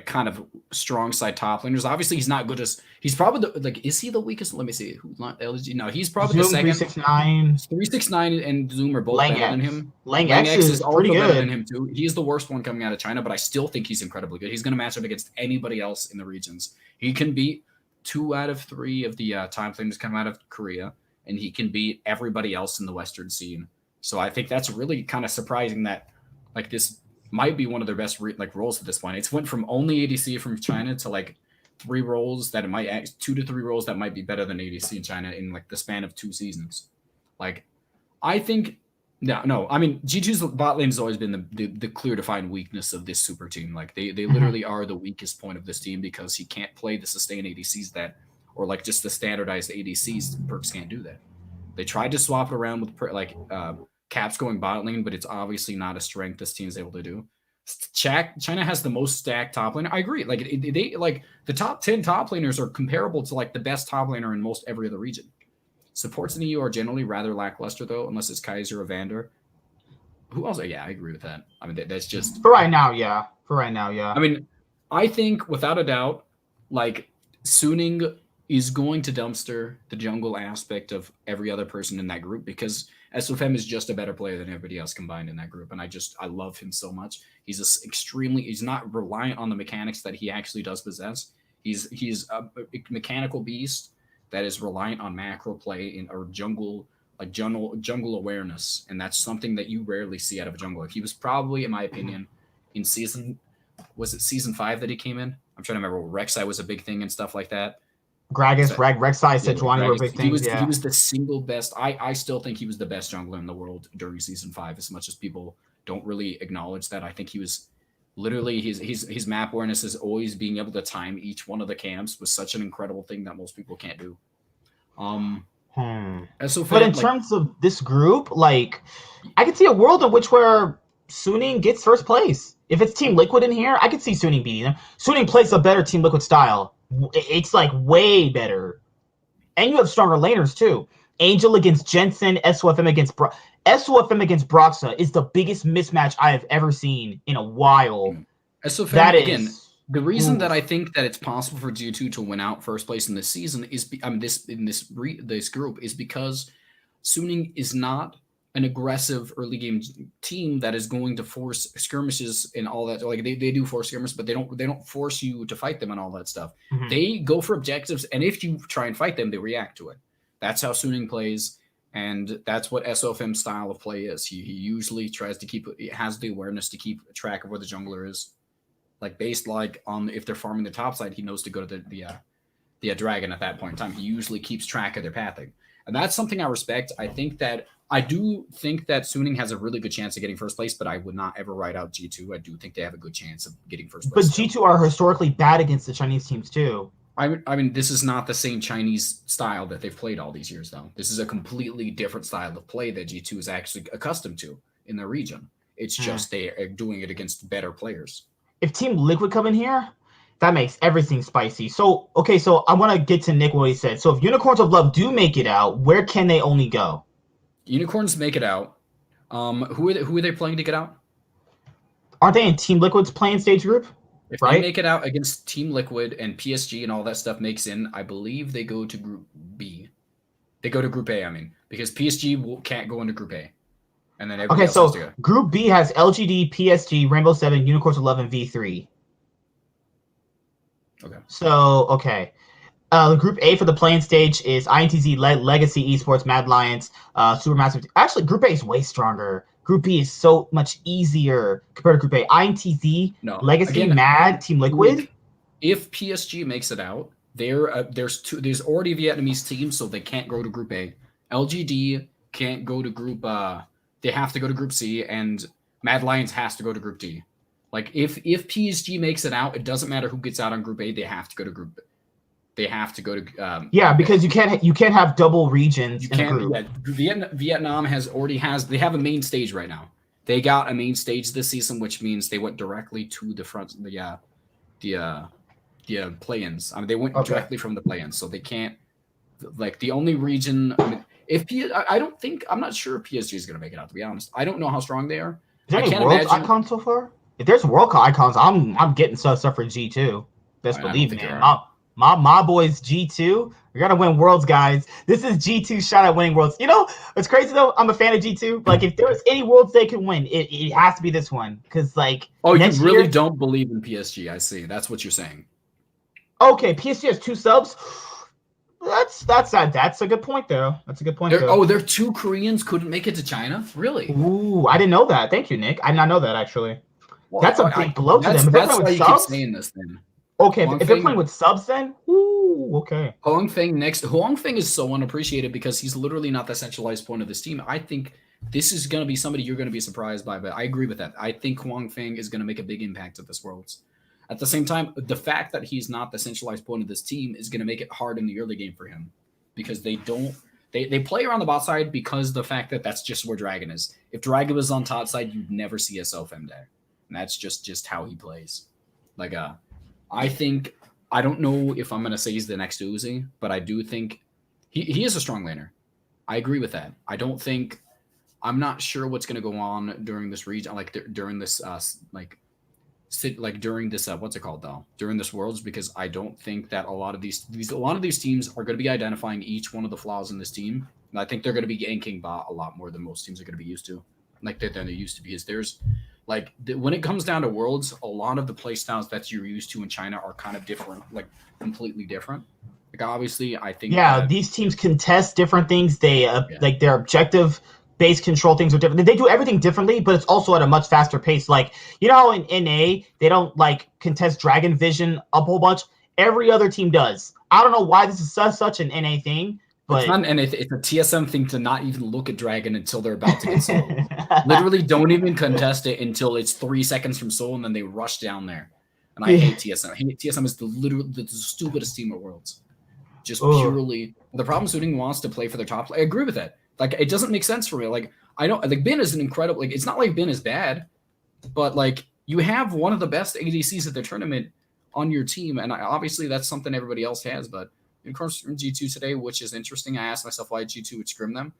kind of strong side top laners. Obviously, he's not good as he's probably is he the weakest? Let me see. Who's not LG? No, he's probably Zoom, the second. 369 and Zoom are both Lang better X. than him. Lang X is also pretty better good than him too. He's the worst one coming out of China, but I still think he's incredibly good. He's going to match up against anybody else in the regions. He can beat 2 out of 3 of the top laners coming out of Korea, and he can beat everybody else in the Western scene. So I think that's really kind of surprising that like this might be one of their best roles at this point. It's went from only ADC from China to like 3 roles that it might 2 to 3 roles that might be better than ADC in China in like the span of 2 seasons. Like, I think no. I mean, G2's bot lane has always been the clear defined weakness of this super team. Like they literally are the weakest point of this team because he can't play the sustained ADCs that, or like just the standardized ADCs. Perks can't do that. They tried to swap it around with Caps going bot lane, but it's obviously not a strength this team is able to do. China has the most stacked top laner. I agree. Like they like the top 10 top laners are comparable to like the best top laner in most every other region. Supports in the EU are generally rather lackluster though, unless it's Kaiser or Vander. Who else? Yeah, I agree with that. I mean, that's just for right now. Yeah. I mean, I think without a doubt, like Suning is going to dumpster the jungle aspect of every other person in that group because SFM is just a better player than everybody else combined in that group. And I love him so much. He's not reliant on the mechanics that he actually does possess. He's a mechanical beast that is reliant on macro play or jungle awareness. And that's something that you rarely see out of a jungler. He was probably, in my opinion, in season 5 that he came in? I'm trying to remember. Rek'Sai was a big thing and stuff like that. Gragas, Rek'Sai, Sejuani were big things. He was the single best. I still think he was the best jungler in the world during season 5, as much as people don't really acknowledge that. I think he was literally his map awareness is always being able to time each one of the camps was such an incredible thing that most people can't do. But in terms of this group, like I could see a world in which where Suning gets first place. If it's Team Liquid in here, I could see Suning beating them. Suning plays a better Team Liquid style. It's like way better. And you have stronger laners too. Angel against Jensen, SOFM against Broxa is the biggest mismatch I have ever seen in a while. SOFM, that again, the reason that I think that it's possible for G2 to win out first place in this season is this group is because Suning is not an aggressive early game team that is going to force skirmishes and all that. Like they do force skirmishes, but they don't force you to fight them and all that stuff. Mm-hmm. They go for objectives, and if you try and fight them, they react to it. That's how Suning plays, and that's what SOFM's style of play is. He usually tries to has the awareness to keep track of where the jungler is. Like based like on if they're farming the top side, he knows to go to the dragon at that point in time. He usually keeps track of their pathing. And that's something I respect. I do think that Suning has a really good chance of getting first place, but I would not ever write out G2. I do think they have a good chance of getting first place. But G2 are historically bad against the Chinese teams too. I mean, this is not the same Chinese style that they've played all these years, though. This is a completely different style of play that G2 is actually accustomed to in their region. It's just they are doing it against better players. If Team Liquid come in here, that makes everything spicy. So I want to get to Nick what he said. So if Unicorns of Love do make it out, where can they only go? Unicorns make it out. Who are they playing to get out? Aren't they in Team Liquid's playing stage group? If they make it out against Team Liquid and PSG and all that stuff makes in, I believe they go to Group B. They go to Group A, I mean, because PSG can't go into Group A. And then everybody else has to go. Group B has LGD, PSG, Rainbow Seven, Unicorns 11, V3. Okay. So, Group A for the playing stage is INTZ, Legacy Esports, Mad Lions, Supermassive. Actually, Group A is way stronger. Group B is so much easier compared to Group A. INTZ, Legacy, Mad, Team Liquid. If PSG makes it out, there's already a Vietnamese team, so they can't go to Group A. LGD can't go to Group they have to go to Group C, and Mad Lions has to go to Group D. Like if PSG makes it out, it doesn't matter who gets out on Group A. They have to go to Group B. They have to go to because you can't have double regions in a group. Yeah, Vietnam they have a main stage right now. They got a main stage this season, which means they went directly to the front the play-ins. I mean, they went directly from the play-ins, so they can't the only region. I mean, I'm not sure if PSG is going to make it out. To be honest, I don't know how strong they are. Is there any World icons so far? If there's World Cup icons, I'm getting stuff for G2. Best believe, man. My boys G2, we gotta win Worlds, guys. This is G2 shot at winning Worlds. You know, it's crazy though. I'm a fan of G2. Like, if there was any Worlds they could win, it has to be this one. Because like, you really don't believe in PSG? I see. That's what you're saying. Okay, PSG has 2 subs. That's a good point though. That's a good point though. Their 2 Koreans couldn't make it to China? Really? Ooh, I didn't know that. Thank you, Nick. I did not know that actually. Well, That's a big blow to them. If they're That's playing why with you keep subs, saying this then. okay. If they're playing with subs, then okay. Huang Fang next. Huang Fang is so unappreciated because he's literally not the centralized point of this team. I think this is going to be somebody you're going to be surprised by, but I agree with that. I think Huang Fang is going to make a big impact at this Worlds. At the same time, the fact that he's not the centralized point of this team is going to make it hard in the early game for him because they play around the bot side because the fact that that's just where Dragon is. If Dragon was on top side, you'd never see a SOFM there. And that's just how he plays. Like, I don't know if I'm going to say he's the next Uzi, but I do think he is a strong laner. I agree with that. I'm not sure what's going to go on during this region, during this, during this, what's it called though? During this Worlds, because I don't think that a lot of these teams are going to be identifying each one of the flaws in this team. And I think they're going to be ganking bot a lot more than most teams are going to be used to. Like than they used to be. When it comes down to Worlds, a lot of the play styles that you're used to in China are kind of different, like completely different. Like obviously, I think these teams contest different things. They like their objective based control things are different. They do everything differently, but it's also at a much faster pace. Like you know how in NA they don't like contest Dragon Vision a whole bunch. Every other team does. I don't know why this is such an NA thing. But it's not anything. It's a TSM thing to not even look at Dragon until they're about to get sold. Literally, don't even contest it until it's 3 seconds from soul, and then they rush down there. And I hate TSM. TSM is the stupidest team at Worlds. Just purely the problem. Suiting wants to play for their top. I agree with that. Like it doesn't make sense for me. Like I know like Bin is an incredible. Like it's not like Bin is bad, but like you have one of the best ADCs at the tournament on your team, and obviously that's something everybody else has, but. In course, from G2 today, which is interesting. I asked myself why G2 would scrim them.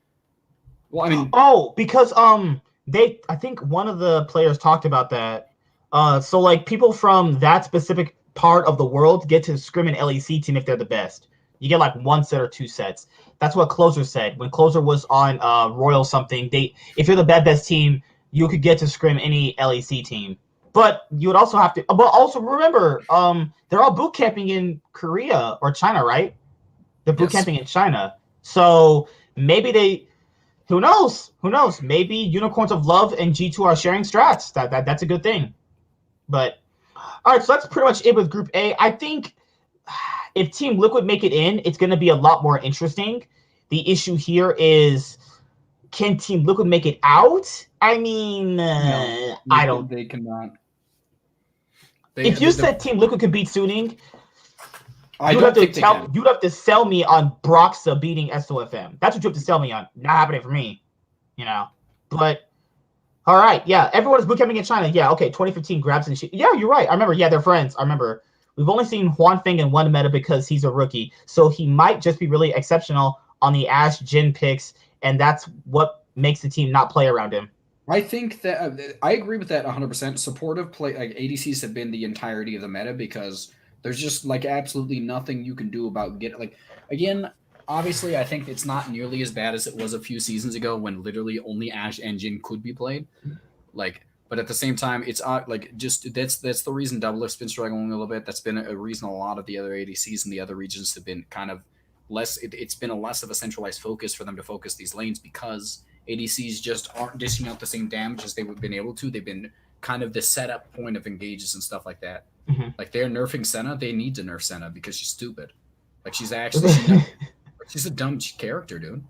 Well, I mean, because I think one of the players talked about that. So like people from that specific part of the world get to scrim an LEC team if they're the best. You get like 1 set or 2 sets. That's what Closer said when Closer was on Royal something. If you're the best team, you could get to scrim any LEC team. But you would also have to. But also remember, they're all boot camping in Korea or China, right? They're boot camping in China, so maybe who knows? Who knows? Maybe Unicorns of Love and G2 are sharing strats. That's a good thing. But all right, so that's pretty much it with Group A. I think if Team Liquid make it in, it's going to be a lot more interesting. The issue here is, can Team Liquid make it out? I mean, no, I don't. They cannot. If you said Team Liquid could beat Suning, you'd have to sell me on Broxa beating SOFM. That's what you have to sell me on. Not happening for me, you know. But all right, yeah, everyone is bootcamping in China. Yeah, okay, 2015 grabs and shit. Yeah, you're right. I remember. Yeah, they're friends. I remember. We've only seen Huang Fang in one meta because he's a rookie, so he might just be really exceptional on the Ashe Jhin picks, and that's what makes the team not play around him. I think that I agree with that 100%. Supportive play, like ADCs have been the entirety of the meta because there's just like absolutely nothing you can do about again, obviously I think it's not nearly as bad as it was a few seasons ago when literally only Ashe and Jhin could be played. But at the same time, it's that's the reason Doubler's been struggling a little bit. That's been a reason a lot of the other ADCs in the other regions have been kind of less. It's been a less of a centralized focus for them to focus these lanes because ADCs just aren't dishing out the same damage as they've been able to. They've been kind of the setup point of engages and stuff like that. Mm-hmm. Like they're nerfing Senna, they need to nerf Senna because she's stupid. Like she's actually she's a dumb character, dude.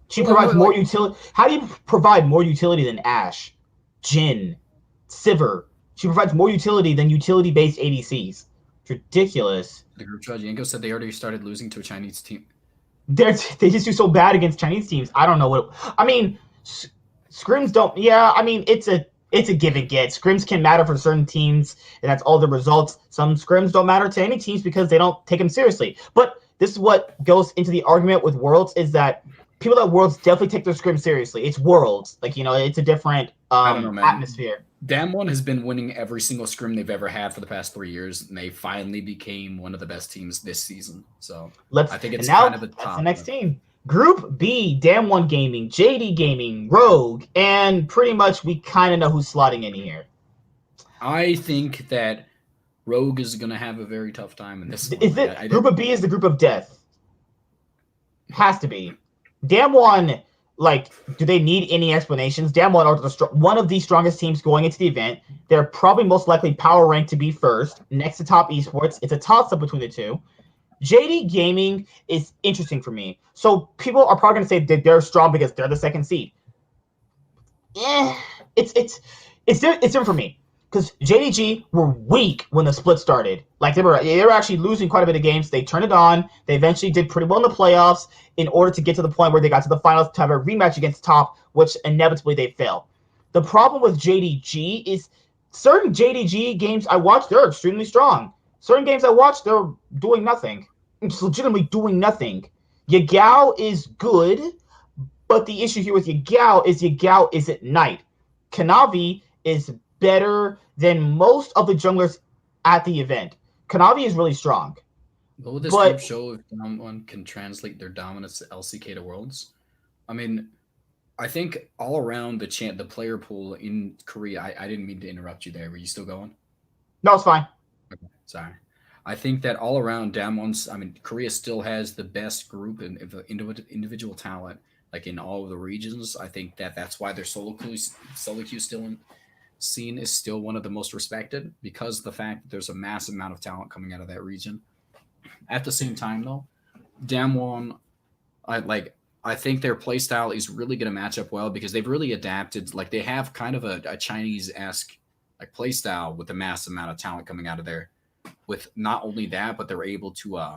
She provides more utility. How do you provide more utility than Ashe, Jhin, Sivir? She provides more utility than utility-based ADCs. It's ridiculous. The group judge Yanko said they already started losing to a Chinese team. They just do so bad against Chinese teams. I don't know what. I mean, scrims don't. Yeah, I mean it's a give and get. Scrims can matter for certain teams, and that's all the results. Some scrims don't matter to any teams because they don't take them seriously. But this is what goes into the argument with Worlds is that people at Worlds definitely take their scrims seriously. It's Worlds, like it's a different atmosphere. Damwon has been winning every single scrim they've ever had for the past 3 years, and they finally became one of the best teams this season. So I think it's kind of the top. That's the next team. Group B, Damwon Gaming, JD Gaming, Rogue, and pretty much we kind of know who's slotting in here. I think that Rogue is gonna have a very tough time in this one. Is Like, it group of B is the group of death? Has to be. Damwon, like, do they need any explanations? Damwon are one of the strongest teams going into the event. They're probably most likely power ranked to be first, next to Top Esports. It's a toss-up between the two. JD Gaming is interesting for me. So people are probably going to say that they're strong because they're the second seed. It's different for me because JDG were weak when the split started. Like they were actually losing quite a bit of games. They turned it on. They eventually did pretty well in the playoffs in order to get to the point where they got to the finals to have a rematch against Top, which inevitably they failed. The problem with JDG is certain JDG games I watched, they're extremely strong. Certain games I watched, they're doing nothing. It's legitimately doing nothing. Yagao is good, but the issue here with Yagao is at night. Kanavi is better than most of the junglers at the event. Kanavi is really strong. Will this group show if someone can translate their dominance to LCK to Worlds? I mean, I think all around the player pool in Korea, I didn't mean to interrupt you there. Were you still going? No, it's fine. Okay, sorry. I think that all around Damon's, I mean, Korea still has the best group in individual talent, like in all of the regions. I think that that's why their solo queue still in scene is still one of the most respected because of the fact that there's a massive amount of talent coming out of that region. At the same time, though, Damwon, I think their playstyle is really going to match up well because they've really adapted. Like they have kind of a Chinese-esque like playstyle with a massive amount of talent coming out of there. With not only that, but they're able to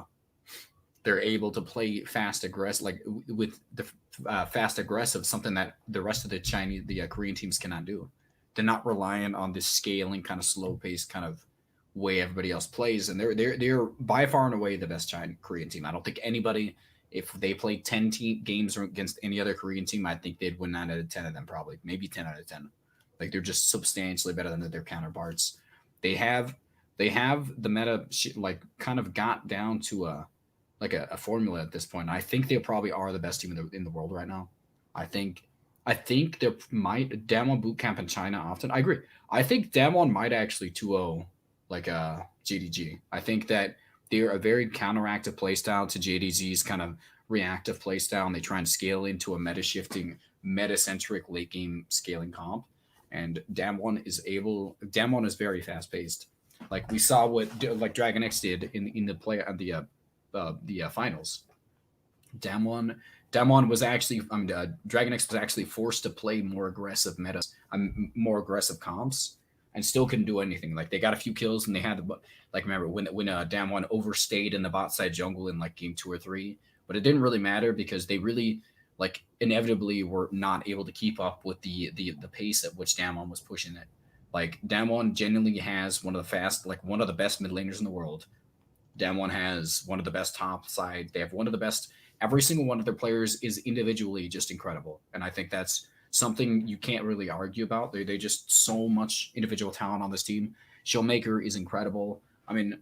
play fast aggressive, like with the fast aggressive, something that the rest of the Korean teams cannot do. They're not reliant on this scaling kind of slow paced kind of way everybody else plays, and they're by far and away the best Korean team. I don't think anybody, if they played 10 games against any other Korean team, I think they'd win 9 out of 10 of them, probably maybe 10 out of 10. Like they're just substantially better than their counterparts. They have the meta like kind of got down to a formula at this point. I think they probably are the best team in the world right now. I think there might Damwon bootcamp in China often. I agree. I think Damwon might actually 2-0 like JDG. I think that they're a very counteractive playstyle to JDG's kind of reactive playstyle, and they try and scale into a meta-shifting, meta-centric late game scaling comp. And Damwon is very fast-paced. Like we saw what like Dragon X did in the play on the finals. Damwon was actually Dragon X was actually forced to play more aggressive metas, more aggressive comps, and still couldn't do anything. Like they got a few kills and they had remember when Damwon overstayed in the bot side jungle in like game 2 or 3, but it didn't really matter because they really like inevitably were not able to keep up with the pace at which Damwon was pushing it. Like Damwon genuinely has one of the best mid laners in the world. Damwon has one of the best top side. They have one of the best. Every single one of their players is individually just incredible, and I think that's something you can't really argue about. They just so much individual talent on this team. Showmaker is incredible. I mean,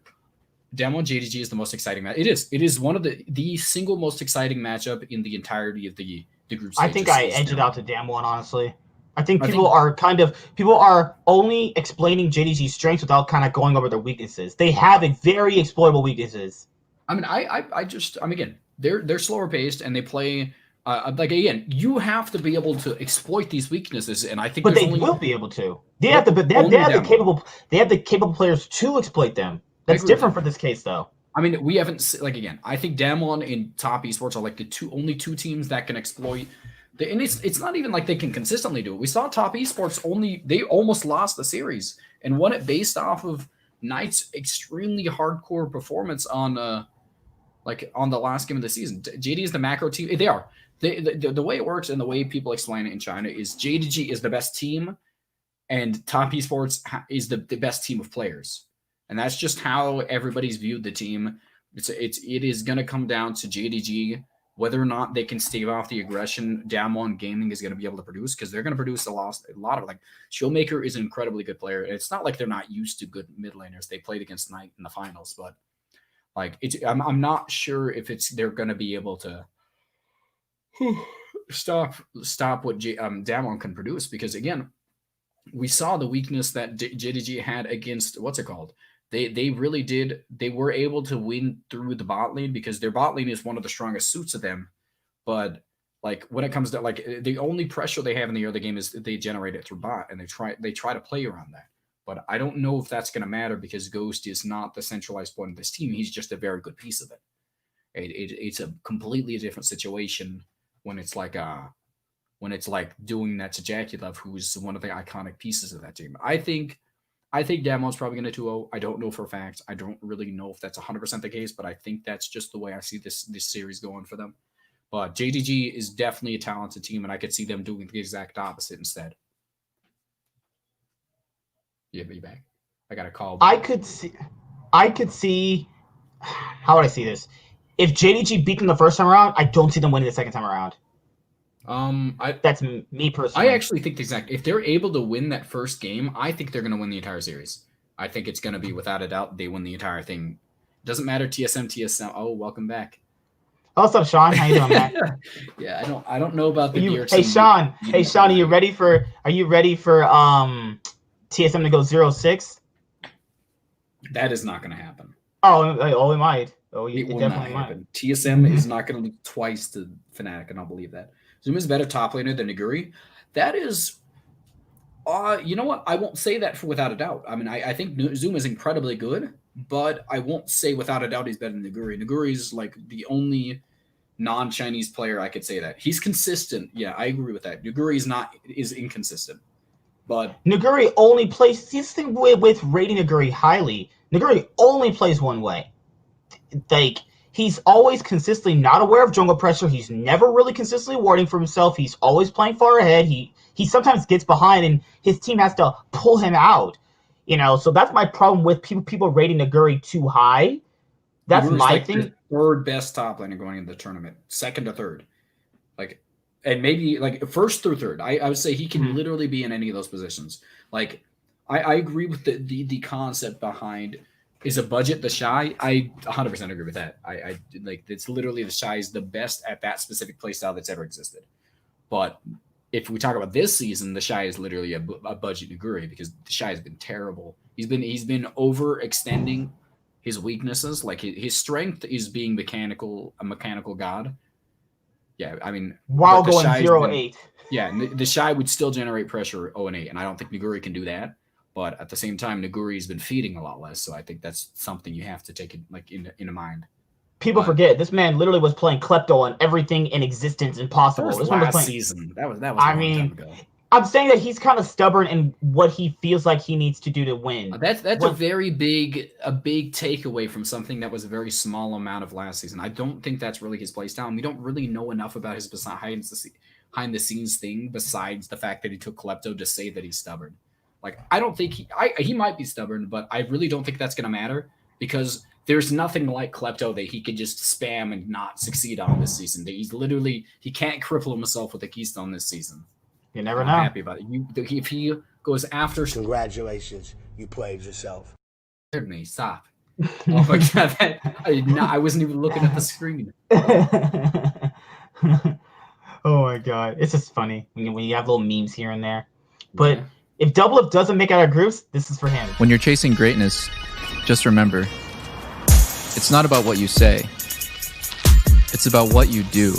Damwon JDG is the most exciting match. It is one of the single most exciting matchup in the entirety of the group stage. I think I edge it out to Damwon, honestly. I think people are only explaining JDG's strengths without kind of going over their weaknesses. They have a very exploitable weaknesses. I mean, again, they're slower paced and they play like again. You have to be able to exploit these weaknesses, and I think. But they will be able to. They have the capable players to exploit them. That's different for this case, though. I mean, we haven't again. I think Damwon and Top Esports are like the only two teams that can exploit. And it's not even like they can consistently do it. We saw Top Esports they almost lost the series and won it based off of Knight's extremely hardcore performance on the last game of the season. JD is the macro team. They are. The way it works and the way people explain it in China is JDG is the best team and Top Esports is the best team of players. And that's just how everybody's viewed the team. It is going to come down to JDG. Whether or not they can stave off the aggression Damwon Gaming is going to be able to produce, because they're going to produce a lot of like Showmaker is an incredibly good player. It's not like they're not used to good mid laners. They played against Knight in the finals, but like I'm not sure if they're going to be able to stop what Damwon can produce, because again, we saw the weakness that JDG had against what's it called They really did. They were able to win through the bot lane because their bot lane is one of the strongest suits of them. But like when it comes to like the only pressure they have in the early game is they generate it through bot, and they try to play around that. But I don't know if that's going to matter because Ghost is not the centralized point of this team. He's just a very good piece of it. It's a completely different situation when it's like doing that to Jaculov, who's one of the iconic pieces of that team. I think Damon's probably going to 2-0. I don't know for a fact. I don't really know if that's 100% the case, but I think that's just the way I see this series going for them. But JDG is definitely a talented team, and I could see them doing the exact opposite instead. Yeah, be back. I got a call. I could see. How would I see this? If JDG beat them the first time around, I don't see them winning the second time around. That's me personally. I actually think if they're able to win that first game, I think they're going to win the entire series. I think it's going to be without a doubt they win the entire thing. Doesn't matter TSM. Oh, welcome back. Oh, what's up, Sean? How you doing, man? Yeah, I don't know about the gear. Hey, Sean. Hey, Sean. Are you ready for TSM to go 0-6? That is not going to happen. Oh, it might. Oh, it definitely might. TSM is not going to lose twice to Fnatic, and I'll believe that. Zoom is a better top laner than Naguri. That is, you know what? I won't say that without a doubt. I mean, I think Zoom is incredibly good, but I won't say without a doubt he's better than Naguri. Naguri is like the only non-Chinese player I could say that. He's consistent. Yeah, I agree with that. Naguri is inconsistent. But Naguri only plays this thing with rating Naguri highly. Naguri only plays one way. Like, he's always consistently not aware of jungle pressure. He's never really consistently warding for himself. He's always playing far ahead. He sometimes gets behind, and his team has to pull him out. You know, so that's my problem with people rating Naguri too high. That's Naguri's my thing. The third best top laner going into the tournament, second to third, like, and maybe like first through third. I would say he can literally be in any of those positions. Like, I agree with the concept behind. Is a budget the Shy? I 100% agree with that. I like it's literally the Shy is the best at that specific playstyle that's ever existed. But if we talk about this season, the Shy is literally a budget Naguri because the Shy has been terrible. He's been overextending his weaknesses. Like his strength is being a mechanical god. Yeah, I mean while going 0-8. Yeah, the Shy would still generate pressure 0-8, and I don't think Naguri can do that. But at the same time, Naguri's been feeding a lot less, so I think that's something you have to take into mind. People forget this man literally was playing Klepto on everything in existence and possible. That was last season. That was. I mean, time ago. I'm saying that he's kind of stubborn in what he feels like he needs to do to win. That's a very big takeaway from something that was a very small amount of last season. I don't think that's really his playstyle, and we don't really know enough about his behind the scenes thing besides the fact that he took Klepto to say that he's stubborn. Like, I don't think he might be stubborn, but I really don't think that's going to matter because there's nothing like Klepto that he could just spam and not succeed on this season. He can't cripple himself with a keystone this season. You never know. I'm happy about it. If he goes after... Congratulations, you played yourself. Me, stop. Oh my God, I wasn't even looking at the screen. Oh my God, it's just funny when you have little memes here and there. But... yeah. If Double Up doesn't make out of groups, this is for him. When you're chasing greatness, just remember, it's not about what you say. It's about what you do.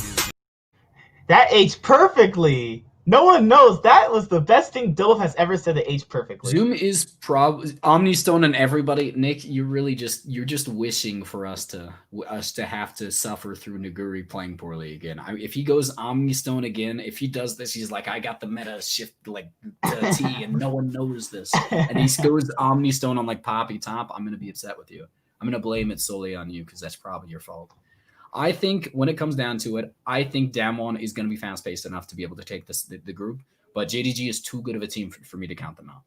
That aged perfectly. No one knows. That was the best thing Double has ever said that aged perfectly. Zoom is probably Omnistone and everybody. Nick, you're just wishing for us to have to suffer through Naguri playing poorly again. If he goes Omnistone again, if he does this, he's like, I got the meta shift like to T, and no one knows this. And he goes Omnistone on like Poppy Top. I'm gonna be upset with you. I'm gonna blame it solely on you because that's probably your fault. I think when it comes down to it, I think Damwon is going to be fast-paced enough to be able to take the group, but JDG is too good of a team for me to count them out.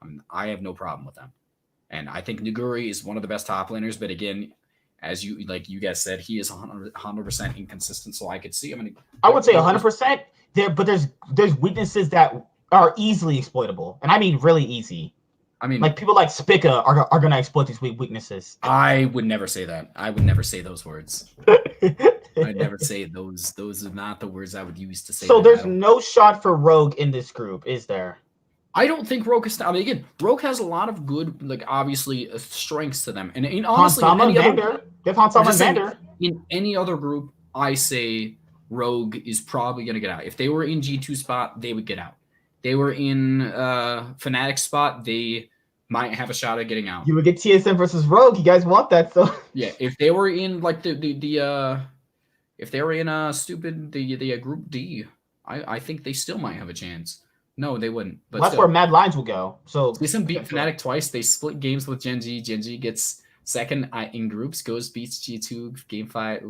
I mean, I have no problem with them. And I think Naguri is one of the best top laners, but again, as you guys said, he is 100% inconsistent, so I could see him. I would say 100%, but there's weaknesses that are easily exploitable, and I mean really easy. I mean, like people like Spica are going to exploit these weaknesses. I would never say that. I would never say those words. I'd never say those. Those are not the words I would use to say. So there's no shot for Rogue in this group, is there? I don't think Rogue is. I mean, again, Rogue has a lot of good, like obviously strengths to them, and honestly, in Hansama any and other, Vander. They have Hansama and just saying, Vander. in any other group, I say Rogue is probably going to get out. If they were in G2 spot, they would get out. They were in Fnatic spot, they might have a shot at getting out. You would get TSM versus Rogue. You guys want that, so Yeah, if they were in like if they were in the group D, I think they still might have a chance. No, they wouldn't. But that's where Mad Lions will go. So TSM beat Fnatic twice. They split games with Gen G. Gen G gets second in groups, goes beats G2 game 5.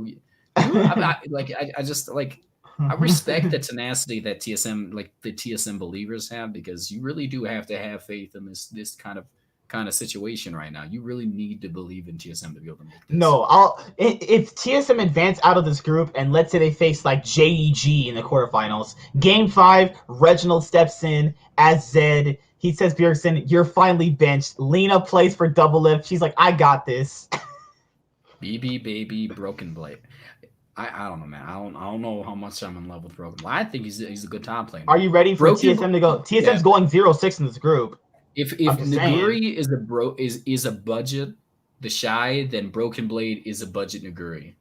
I just like I respect the tenacity that TSM, like the TSM believers have, because you really do have to have faith in this kind of situation right now. You really need to believe in TSM to be able to make this. No, if TSM advance out of this group and let's say they face like JEG in the quarterfinals, game 5, Reginald steps in as Zed. He says, Bjergsen, you're finally benched. Lena plays for Double Lift. She's like, I got this. BB baby Broken Blade. I don't know, man. I don't know how much I'm in love with Broken Blade. I think he's a good top player. Are you ready for TSM to go? TSM's going 0-6 in this group. If Naguri is a budget the Shy, then Broken Blade is a budget Naguri.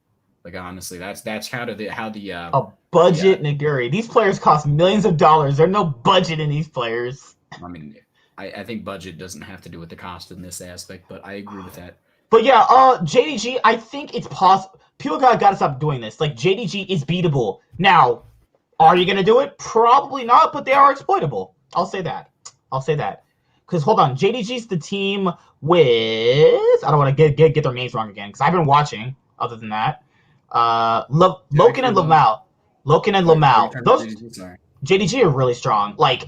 Like honestly, that's how the a budget Naguri. These players cost millions of dollars. There's no budget in these players. I mean, I think budget doesn't have to do with the cost in this aspect, but I agree with that. But yeah, JDG, I think it's possible. People gotta stop doing this. Like, JDG is beatable. Now, are you gonna do it? Probably not, but they are exploitable. I'll say that. Because hold on, JDG's the team with, I don't want to get their names wrong again because I've been watching. Other than that, Loken and Lamau. Those JDG are really strong. Like,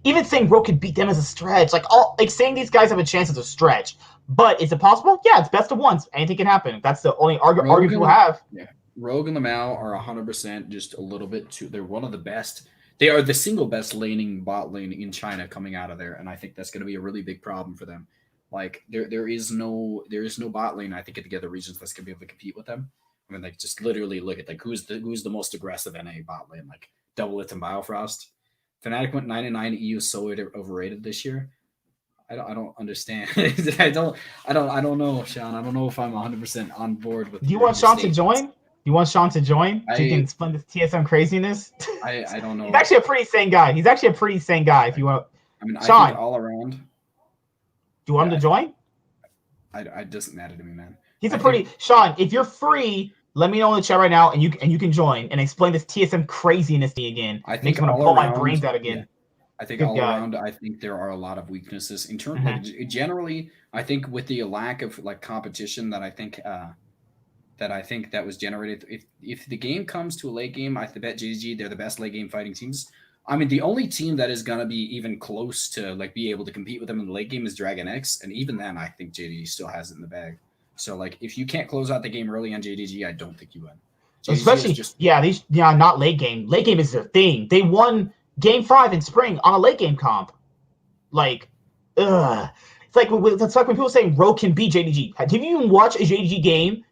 even saying Rogue could beat them as a stretch. Like saying these guys have a chance as a stretch. But is it possible? Yeah, it's best of ones. Anything can happen. That's the only argument people have. Yeah, Rogue and Lamau are 100% just a little bit too. They're one of the best. They are the single best laning bot lane in China coming out of there, and I think that's going to be a really big problem for them. Like there is no bot lane, I think, in the other regions that's going to be able to compete with them. I mean, like just literally look at like who's the most aggressive NA bot lane, like Double It and Biofrost. Fnatic went 9-9. EU is so overrated this year. I don't understand. I don't know, Sean. I don't know if I'm 100% on board with. Do you want Sean to join? You want Sean to join so you can explain this TSM craziness? I don't know. He's actually a pretty sane guy. If you want. I mean, Sean, I think all around. Do you want him to join? It doesn't matter to me, man. Sean, if you're free, let me know in the chat right now, and you can join and explain this TSM craziness to me again. I think I'm gonna pull my brains out again. Yeah. I think all around, I think there are a lot of weaknesses in terms of generally. I think with the lack of like competition that I think that was generated. If the game comes to a late game, I bet JDG, they're the best late game fighting teams. I mean, the only team that is gonna be even close to like be able to compete with them in the late game is Dragon X, and even then, I think JDG still has it in the bag. So like, if you can't close out the game early on JDG, I don't think you win. JDG not late game. Late game is their thing. They won Game 5 in spring on a late game comp. Like, it's like when people saying Rogue can beat JDG. Have you even watched a JDG game?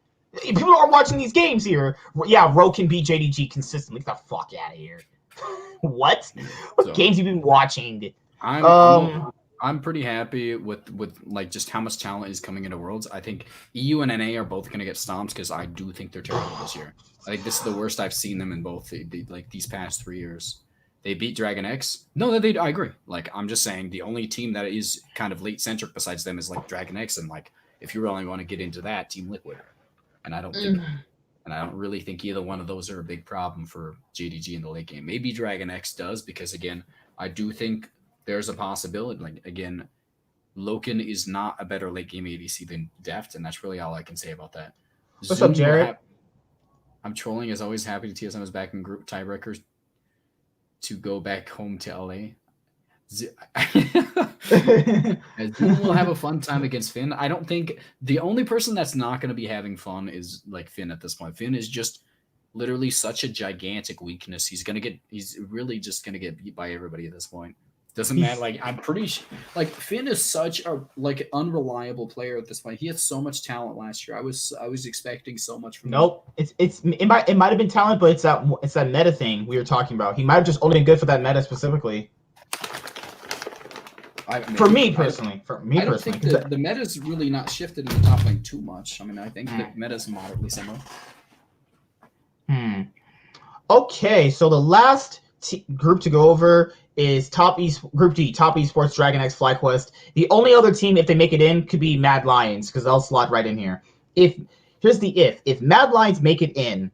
People are watching these games here. Yeah, Rogue can beat JDG consistently. Get the fuck out of here. What games have you been watching? I'm pretty happy with like just how much talent is coming into Worlds. I think EU and NA are both going to get stomped because I do think they're terrible this year. I think this is the worst I've seen them in both like these past 3 years. They beat Dragon X. No, I agree. Like, I'm just saying the only team that is kind of late centric besides them is like Dragon X, and like if you really want to get into that, Team Liquid. And I don't really think either one of those are a big problem for JDG in the late game. Maybe Dragon X does, because again, I do think there's a possibility. Like again, Loken is not a better late game ADC than Deft, and that's really all I can say about that. What's up, Jared? I'm trolling as always. Happy to TSM is back in group tiebreakers to go back home to LA. Zoom will have a fun time against Finn. I don't think the only person that's not going to be having fun is like Finn at this point. Finn is just literally such a gigantic weakness. He's really just going to get beat by everybody at this point. Doesn't matter. Like, I'm pretty sure, like, Finn is such a like unreliable player at this point. He had so much talent last year. I was expecting so much from him. Nope. It might have been talent, but it's that meta thing we were talking about. He might have just only been good for that meta specifically. For me personally, I don't think the meta's really not shifted in the top lane too much. I mean, I think the meta's moderately similar. Okay, so the last group to go over is Group D, Top Esports, Dragon X, FlyQuest. The only other team, if they make it in, could be Mad Lions, because they'll slot right in here. Here's the if Mad Lions make it in,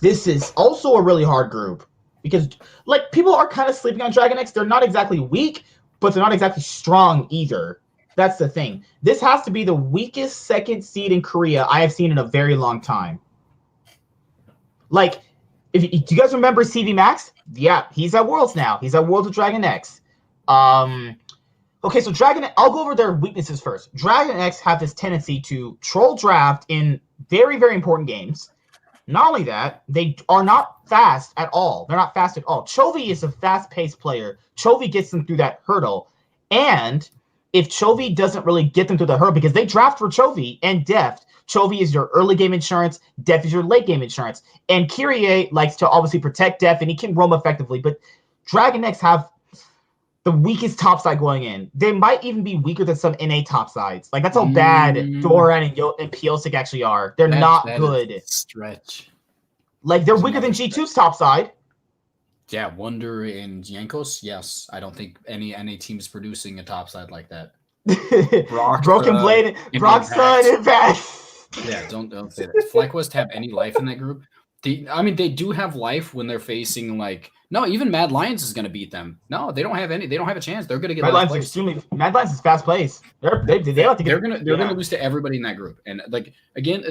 this is also a really hard group. Because, like, people are kind of sleeping on Dragon X. They're not exactly weak, but they're not exactly strong either. That's the thing. This has to be the weakest second seed in Korea I have seen in a very long time. Like, do you guys remember CV Max? Yeah, he's at Worlds now. He's at Worlds with Dragon X. Okay, so I'll go over their weaknesses first. Dragon X have this tendency to troll draft in very, very important games. Not only that, they are not fast at all. They're not fast at all. Chovy is a fast-paced player. Chovy gets them through that hurdle. And if Chovy doesn't really get them through the hurdle, because they draft for Chovy and Deft, Chovy is your early game insurance, Deft is your late game insurance. And Kyrie likes to obviously protect Deft, and he can roam effectively. But Dragon X have the weakest topside going in. They might even be weaker than some NA topsides. Like, that's how bad Doran and Piosik actually are. They're not good. Stretch. Like, they're weaker than G2's topside. Yeah, Wonder and Yankos, yes. I don't think any NA team is producing a topside like that. Broken Blade, Broxton, Impact. Yeah, don't say that. FlyQuest have any life in that group? They do have life when they're facing, like, no, even Mad Lions is going to beat them. No, they don't have any. They don't have a chance. They're going to get Mad Lions is fast plays. They're going to lose to everybody in that group. And like again,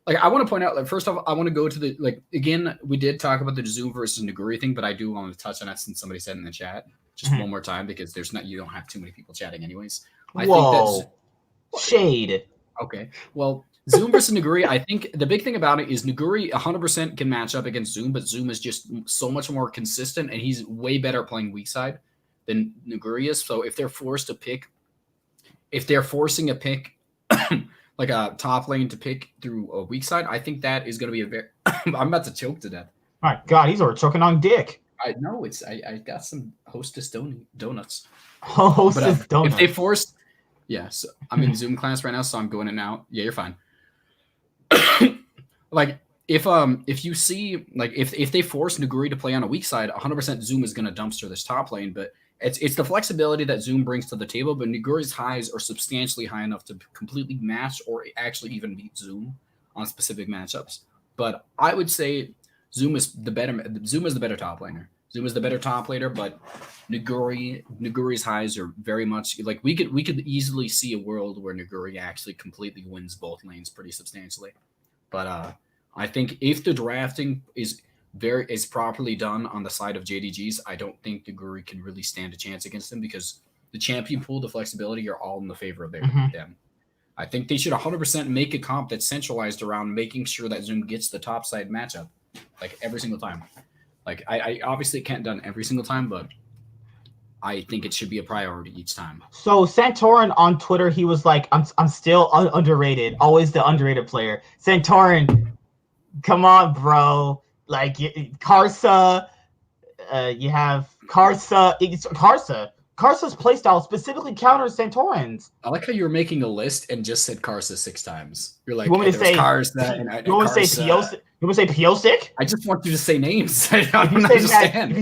like I want to point out, like first off, I want to go to the again. We did talk about the Zoom versus Naguri thing, but I do want to touch on that since somebody said in the chat just one more time because you don't have too many people chatting anyways. I think that's shade. Okay, well. Zoom versus Naguri, I think the big thing about it is Naguri 100% can match up against Zoom, but Zoom is just so much more consistent, and he's way better playing weak side than Naguri is. So if they're forcing a pick, like a top lane to pick through a weak side, I think that is going to be I'm about to choke to death. My God, he's already choking on dick. I know I got some Hostess donuts. Hostess donuts. If they force, so I'm in Zoom class right now, so I'm going in now. Yeah, you're fine. Like if you see like if they force Naguri to play on a weak side, 100% Zoom is going to dumpster this top lane. But it's the flexibility that Zoom brings to the table. But Naguri's highs are substantially high enough to completely match or actually even beat Zoom on specific matchups. But I would say Zoom is the better top laner. Zoom is the better top laner, but Naguri's highs are very much like we could easily see a world where Naguri actually completely wins both lanes pretty substantially. But I think if the drafting is properly done on the side of JDGs, I don't think Naguri can really stand a chance against them because the champion pool, the flexibility are all in the favor of them. I think they should 100% make a comp that's centralized around making sure that Zoom gets the top side matchup like every single time. Like I obviously can't done every single time, but I think it should be a priority each time. So Santorin on Twitter, he was like, I'm still underrated. Always the underrated player. Santorin, come on, bro. Like Karsa, you have Karsa. Karsa's playstyle specifically counters Santorin's. I like how you were making a list and just said Karsa 6 times. You're like, you want me to say Karsa and you want to say Piosik? You want to say Piosik? I just want you to say names. I don't understand.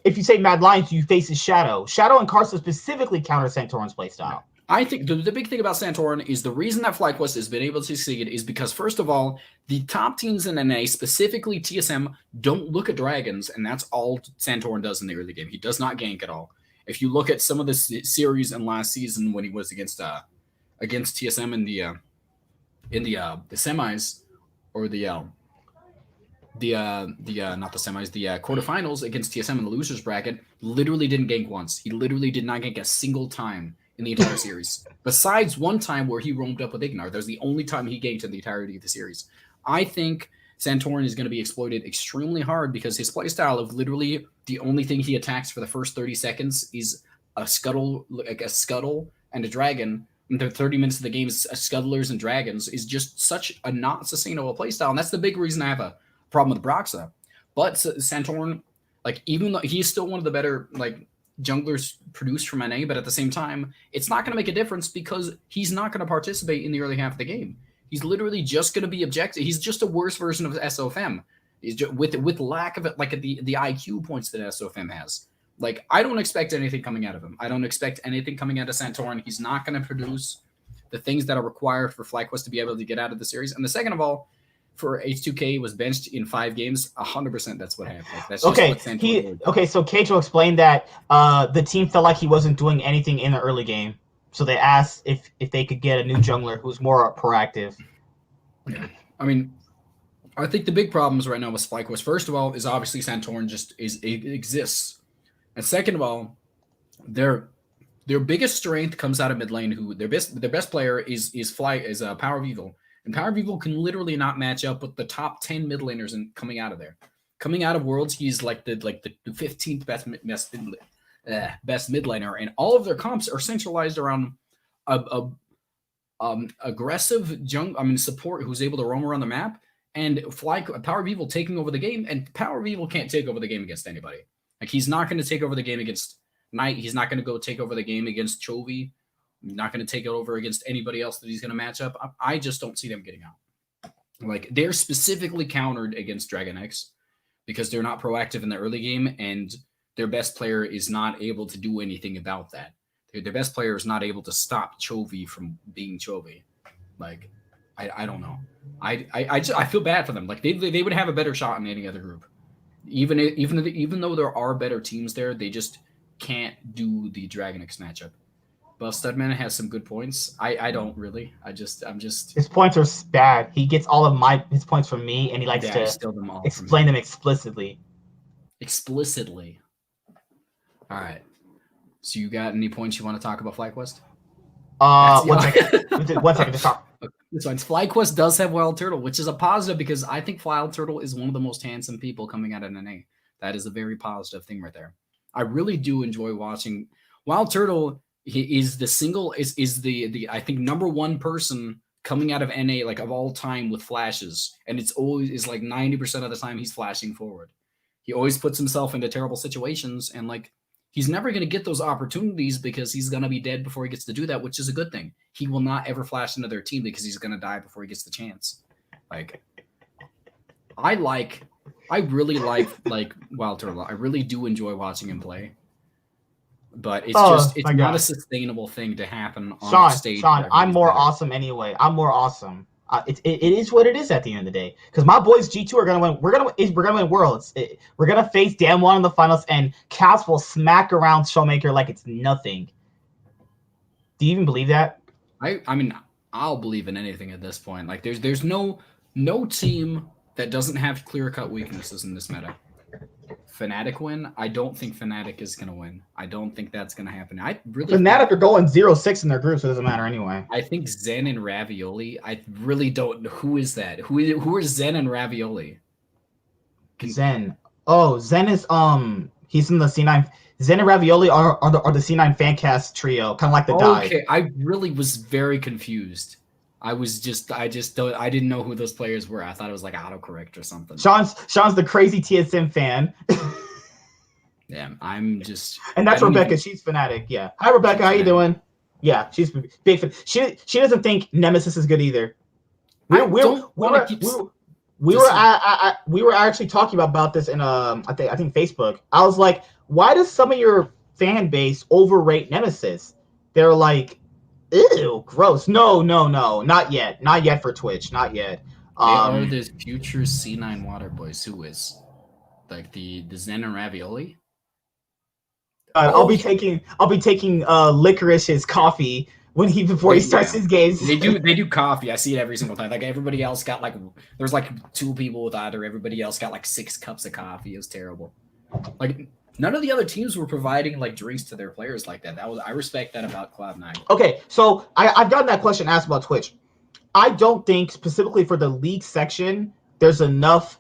If you say Mad Lions, you face his Shadow. Shadow and Karsa specifically counter Santorin's playstyle. I think the big thing about Santorin is the reason that FlyQuest has been able to succeed is because, first of all, the top teams in NA, specifically TSM, don't look at dragons, and that's all Santorin does in the early game. He does not gank at all. If you look at some of the series in last season when he was against TSM in the semis or not the semis, the quarterfinals against TSM in the losers bracket, literally didn't gank once. He literally did not gank a single time in the entire series. Besides one time where he roamed up with Ignar. That was the only time he ganked in the entirety of the series. I think Santorin is going to be exploited extremely hard because his playstyle of literally the only thing he attacks for the first 30 seconds is a scuttle and a dragon. And the 30 minutes of the game is scuttlers and dragons is just such a not sustainable playstyle. And that's the big reason I have a problem with Broxa. But Santorin, like, even though he's still one of the better, like, junglers produce from NA, but at the same time, it's not going to make a difference because he's not going to participate in the early half of the game. He's literally just going to be objective. He's just a worse version of SOFM. He's just, with lack of it, like the IQ points that SOFM has. Like, I don't expect anything coming out of him. I don't expect anything coming out of Santorin. He's not going to produce the things that are required for FlyQuest to be able to get out of the series. And the second of all, for H2K was benched in 5 games. 100% that's what happened. That's just okay. What Santorin did. Okay, so Keijo explained that the team felt like he wasn't doing anything in the early game. So they asked if they could get a new jungler who's more proactive. Yeah. I mean, I think the big problems right now with FlyQuest, first of all, is obviously Santorin exists. And second of all, their biggest strength comes out of mid lane, who their best player is Power of Evil. And Power of Evil can literally not match up with the top 10 mid laners and coming out of there. Coming out of Worlds, he's like the 15th best mid laner, and all of their comps are centralized around aggressive support who's able to roam around the map, and Power of Evil taking over the game. And Power of Evil can't take over the game against anybody. Like, he's not going to take over the game against Knight. He's not going to go take over the game against Chovy. Not going to take it over against anybody else that he's going to match up. I just don't see them getting out. Like, they're specifically countered against Dragon X because they're not proactive in the early game, and their best player is not able to do anything about that. Their best player is not able to stop Chovy from being Chovy. Like, I don't know. I feel bad for them. Like, they would have a better shot in any other group. Even though there are better teams there, they just can't do the Dragon X matchup. But Studman has some good points. I don't really. I'm just. His points are bad. He gets all of his points from me, and he likes to explain them explicitly. Explicitly. All right. So you got any points you want to talk about FlyQuest? 1 second. 1 second to talk. This one. FlyQuest does have Wild Turtle, which is a positive because I think Wild Turtle is one of the most handsome people coming out of NA. That is a very positive thing right there. I really do enjoy watching Wild Turtle. He is the I think #1 person coming out of NA, like, of all time with flashes, and it's always is like 90% of the time he's flashing forward. He always puts himself into terrible situations, and like, he's never going to get those opportunities because he's going to be dead before he gets to do that, which is a good thing. He will not ever flash into their team because he's going to die before he gets the chance. Like, I really like Wild Turtle. I really do enjoy watching him play. But it's not a sustainable thing to happen on stage. Sean, I'm more awesome anyway. I'm more awesome. It is what it is at the end of the day. Because my boys G2 are gonna win. We're gonna win Worlds. We're gonna face Damwon in the finals, and Caps will smack around Showmaker like it's nothing. Do you even believe that? I mean, I'll believe in anything at this point. Like, there's no team that doesn't have clear-cut weaknesses in this meta. Fnatic win? I don't think Fnatic is going to win. I don't think that's going to happen. Fnatic are going 0-6 in their group, so it doesn't matter anyway. I think Zen and Ravioli. I really don't know. Who is that? Who are Zen and Ravioli? Zen. Oh, Zen is he's in the C9. Zen and Ravioli are the C9 Fancast trio, kind of like the Die. Okay, I really was very confused. I didn't know who those players were. I thought it was like autocorrect or something. Sean's the crazy TSM fan. Yeah, I'm just. And that's Rebecca. She's Fnatic. Yeah. Hi, Rebecca. How you doing? Yeah, she's big fan. She doesn't think Nemesis is good either. We were actually talking about this in I think Facebook. I was like, why does some of your fan base overrate Nemesis? They're like, ew, gross. No, not yet. Not yet for Twitch. Not yet. They are the future C9 water boys. Who is like the Zen and Ravioli? I'll be taking Licorice's coffee before he starts his games. They do coffee. I see it every single time. Like, everybody else got there's 2 people with either. Everybody else got 6 cups of coffee. It was terrible. Like, none of the other teams were providing drinks to their players like that. I respect that about Cloud9. Okay, so I've gotten that question asked about Twitch. I don't think specifically for the league section there's enough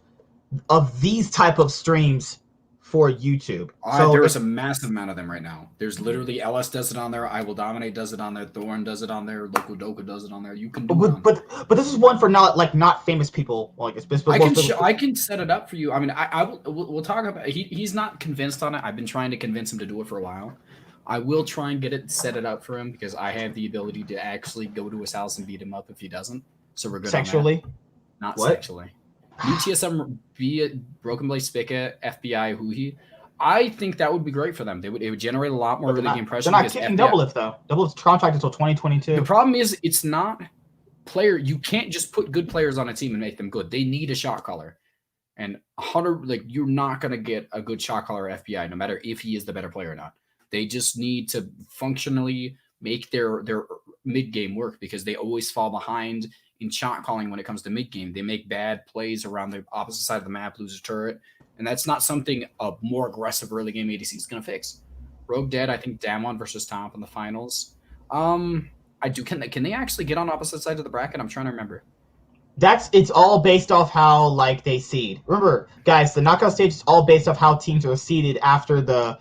of these type of streams for YouTube. There's a massive amount of them right now. There's literally LS does it on there. I Will Dominate does it on there. Thorn does it on there. Loco Doka does it on there. You can do it. But this is one for not famous people. Like I can set it up for you. I mean, we'll talk about. He's not convinced on it. I've been trying to convince him to do it for a while. I will try and set it up for him because I have the ability to actually go to his house and beat him up if he doesn't. So we're good. Sexually? On that. Not what? Sexually. UTSM, be it Broken Blade Spigot, FBI, Huhi. I think that would be great for them. It would generate a lot more early game pressure. They're not kicking Doublelift though. Doublelift's contracted until 2022. The problem is it's not player. You can't just put good players on a team and make them good. They need a shot caller, and 100 you're not gonna get a good shot caller FBI no matter if he is the better player or not. They just need to functionally make their mid game work because they always fall behind in shot calling when it comes to mid game. They make bad plays around the opposite side of the map, lose a turret. And that's not something a more aggressive early game ADC is going to fix. Rogue dead, I think Damwon versus Top in the finals. Can they actually get on opposite sides of the bracket? I'm trying to remember. It's all based off how they seed. Remember, guys, the knockout stage is all based off how teams are seeded after the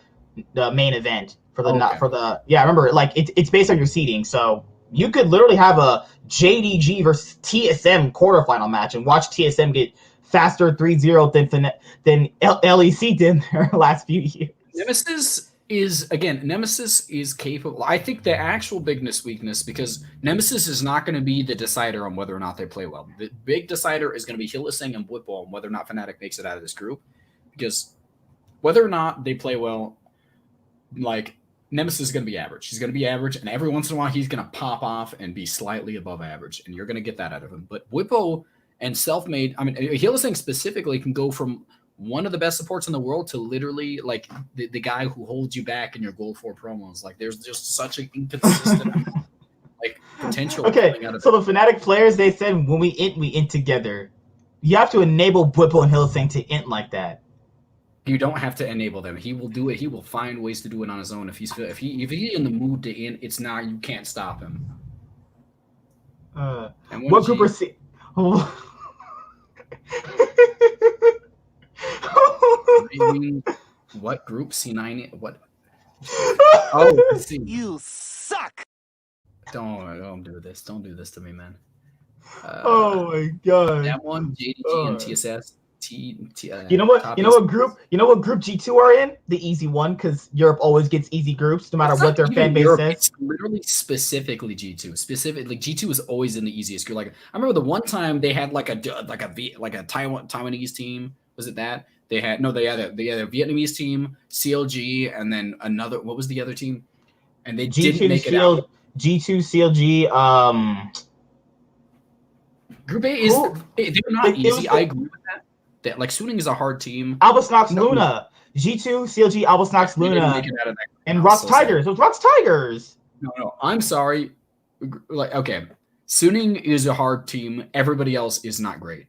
main event remember, it's based on your seeding. So you could literally have a JDG versus TSM quarterfinal match and watch TSM get faster 3-0 than LEC did in their last few years. Nemesis is capable. I think the actual weakness, because Nemesis is not going to be the decider on whether or not they play well. The big decider is going to be Hillisang and Whipple on whether or not Fnatic makes it out of this group. Because whether or not they play well, Nemesis is going to be average. He's going to be average, and every once in a while he's going to pop off and be slightly above average, and you're going to get that out of him. But Whippo and Selfmade, Hillisang specifically can go from one of the best supports in the world to literally the guy who holds you back in your Gold 4 promos. There's just such an inconsistent potential. Okay, so the Fnatic players, they said when we int together. You have to enable Whippo and Hillisang to int like that. You don't have to enable them. He will do it. He will find ways to do it on his own. If he's in the mood to int, it's not. You can't stop him. What group are C? What group? C9? What? Oh, C. You suck. Don't do this. Don't do this to me, man. Oh my god. That one, JDG and TSS. You know what group G2 are in? The easy one, because Europe always gets easy groups, no matter what their fan base says. It's literally specifically G2. Specifically, G2 is always in the easiest group. I remember the one time they had a Taiwanese team. Was it that they had? No, they had a Vietnamese team, CLG, and then another. What was the other team? And they didn't make it out. G2, CLG. Group A is they're not easy. I agree with that. Suning is a hard team. Albus Luna. G2, CLG, Albus Luna. And Rocks Tigers. It was Rocks Tigers. No. I'm sorry. Okay. Suning is a hard team. Everybody else is not great.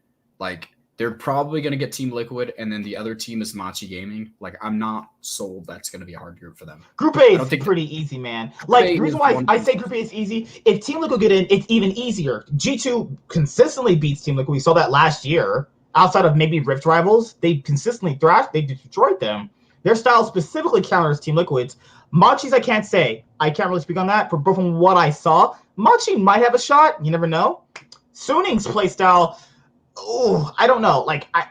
They're probably going to get Team Liquid, and then the other team is Machi Gaming. I'm not sold that's going to be a hard group for them. Group A is pretty easy, man. The reason why I say Group A is easy, if Team Liquid get in, it's even easier. G2 consistently beats Team Liquid. We saw that last year. Outside of maybe Rift Rivals, they consistently they destroyed them. Their style specifically counters Team Liquid's. Machi's, I can't say. I can't really speak on that, but from what I saw, Machi might have a shot. You never know. Suning's playstyle, I don't know.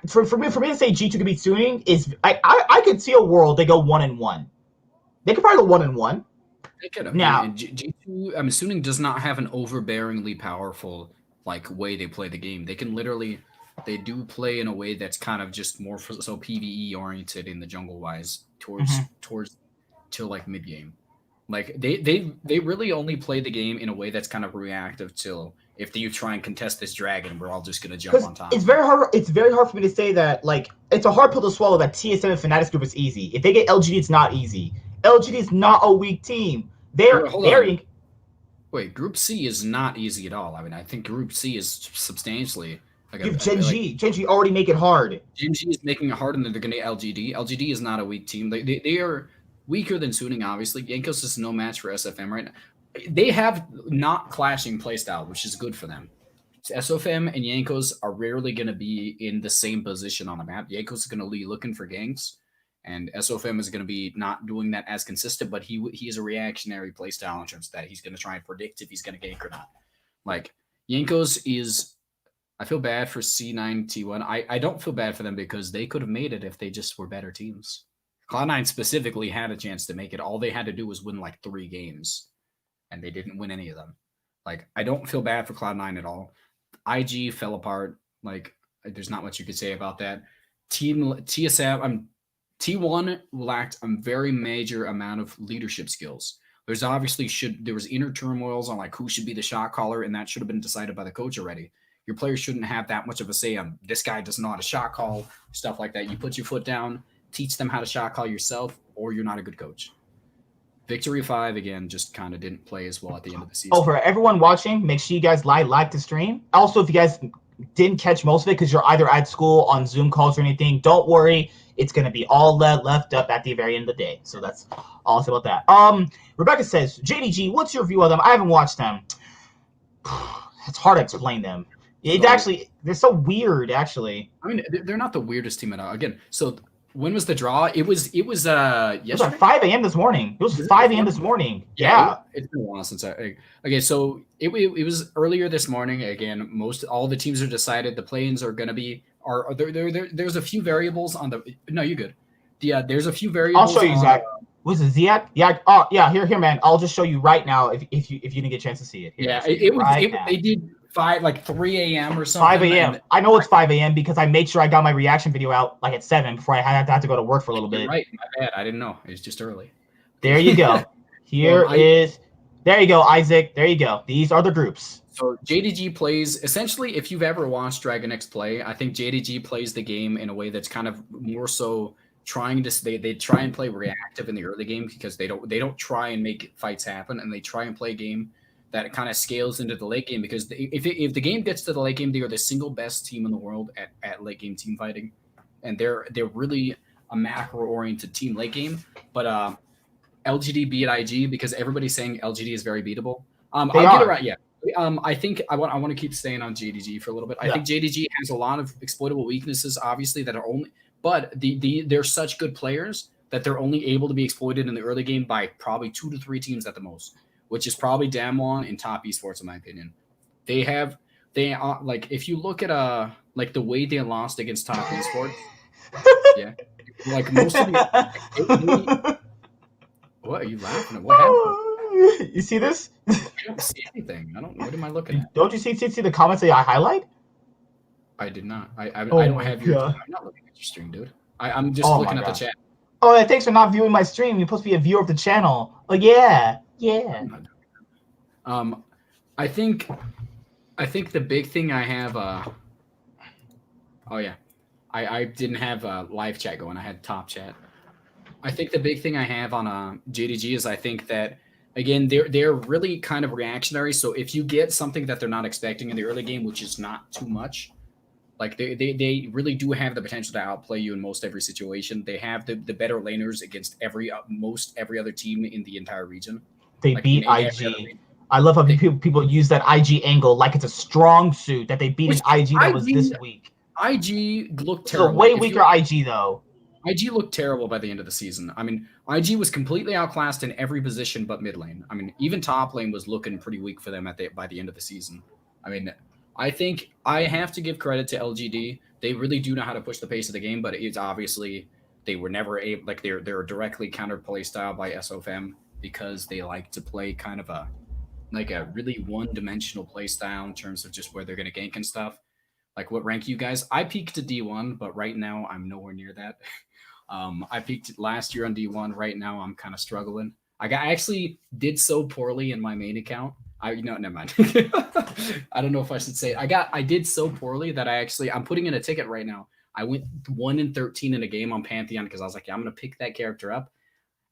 For me to say G2 could beat Suning is, I could see a world they go 1-1. They could probably go 1-1. They could have. Now, G2, Suning does not have an overbearingly powerful way they play the game. They can literally. They do play in a way that's kind of just more so PvE oriented in the jungle wise towards till mid game. They really only play the game in a way that's kind of reactive till if you try and contest this dragon, we're all just gonna jump on top. It's very hard for me to say that it's a hard pill to swallow that TSM and Fnatic's group is easy. If they get LGD, it's not easy. LGD is not a weak team. Wait, Group C is not easy at all. I think Group C is substantially. You have Gen G already make it hard. Gen G is making it hard, and then they're going to get LGD. LGD is not a weak team. They are weaker than Suning, obviously. Yankos is no match for SFM right now. They have not clashing playstyle, which is good for them. SFM and Yankos are rarely going to be in the same position on the map. Yankos is going to be looking for ganks, And SOFM is going to be not doing that as consistent, but he is a reactionary play style in terms of that. He's going to try and predict if he's going to gank or not. Like, Yankos is, I feel bad for C9 T1. I don't feel bad for them because they could have made it if they just were better teams. Cloud9 specifically had a chance to make it. All they had to do was win like 3 games, and they didn't win any of them. Like, I don't feel bad for Cloud9 at all. IG fell apart. Like, there's not much you could say about that. TSM, T1 lacked a very major amount of leadership skills. There's obviously there was inner turmoils on like who should be the shot caller, and that should have been decided by the coach already. Your players shouldn't have that much of a say on this guy doesn't know how to shot call, stuff like that. You put your foot down, teach them how to shot call yourself, or you're not a good coach. Victory 5 again just kind of didn't play as well at the end of the season. Oh, for everyone watching, make sure you guys like the stream. Also, if you guys didn't catch most of it because you're either at school on Zoom calls or anything, don't worry. It's going to be all left up at the very end of the day. So that's all I'll say about that. Rebecca says, JDG, what's your view of them? I haven't watched them. It's hard to explain them. They're so weird, actually. I mean, they're not the weirdest team at all. Again, so when was the draw? It was yesterday? It was like 5 a.m. this morning. It was 5 a.m. this morning. Yeah. It's been a while since okay, so it was earlier this morning. Again, all the teams are decided. The play-ins are going to be there's a few variables on the no, you're good. There's a few variables. I'll show you, Zach. Was it Ziak? Yeah. Oh, yeah. Here, man. I'll just show you right now if you didn't get a chance to see it. Here, they did 3 a.m. or something. 5 a.m. I know it's 5 a.m. because I made sure I got my reaction video out like at 7 before I had to go to work for a little bit. Right, my bad. I didn't know. It's just early. There you go. There you go, Isaac. There you go. These are the groups. So JDG plays essentially. If you've ever watched Dragon X play, I think JDG plays the game in a way that's kind of more so trying to. They try and play reactive in the early game because they don't try and make fights happen, and they try and play a game that kind of scales into the late game because if the game gets to the late game, they are the single best team in the world at late game team fighting, and they're really a macro-oriented team late game. But LGD beat IG because everybody's saying LGD is very beatable. I'll get it right. Yeah. I think I want to keep staying on JDG for a little bit. I think JDG has a lot of exploitable weaknesses, obviously, that are only, but they're such good players that they're only able to be exploited in the early game by probably 2 to 3 teams at the most, which is probably Damwon and top esports in my opinion. They are like if you look at like the way they lost against top esports, yeah, like most of the. What are you laughing at? What happened? You see this? I don't see anything. What am I looking at? Don't you see the comments that I highlight? I did not. I don't have your. I'm not looking at your stream, dude. I'm just looking at the chat. Oh, thanks for not viewing my stream. You're supposed to be a viewer of the channel. Oh yeah. I think the big thing I have. Oh yeah, I didn't have live chat going. I had top chat. I think the big thing I have on JDG is I think that again they're really kind of reactionary. So if you get something that they're not expecting in the early game, which is not too much, like they really do have the potential to outplay you in most every situation. They have the better laners against most every other team in the entire region. They beat IG. I love how people use that IG angle like it's a strong suit that they beat an IG that was this weak. IG looked terrible. It's a way weaker IG though. IG looked terrible by the end of the season. I mean, IG was completely outclassed in every position but mid lane. I mean, even top lane was looking pretty weak for them by the end of the season. I mean, I think I have to give credit to LGD. They really do know how to push the pace of the game, but it's obviously they were never able. Like they're directly countered play style by SOFM because they like to play kind of a really one-dimensional play style in terms of just where they're going to gank and stuff. Like what rank you guys? I peaked to D1, but right now I'm nowhere near that. I peaked last year on D1. Right now I'm kind of struggling. I actually did so poorly in my main account. Never mind. I don't know if I should say it. I did so poorly that I'm putting in a ticket right now. I went 1-13 in a game on Pantheon because I was like, yeah, I'm gonna pick that character up.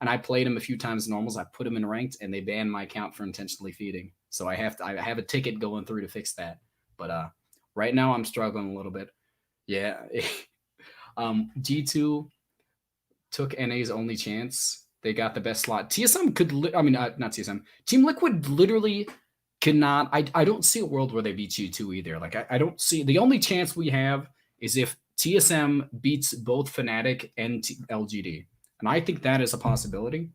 And I played him a few times in normals. I put him in ranked, and they banned my account for intentionally feeding. So I have a ticket going through to fix that. But right now I'm struggling a little bit. Yeah. G2 took NA's only chance. They got the best slot. TSM could, not TSM. Team Liquid literally cannot. I don't see a world where they beat G2 either. Like I don't see. The only chance we have is if TSM beats both Fnatic and LGD, and I think that is a possibility.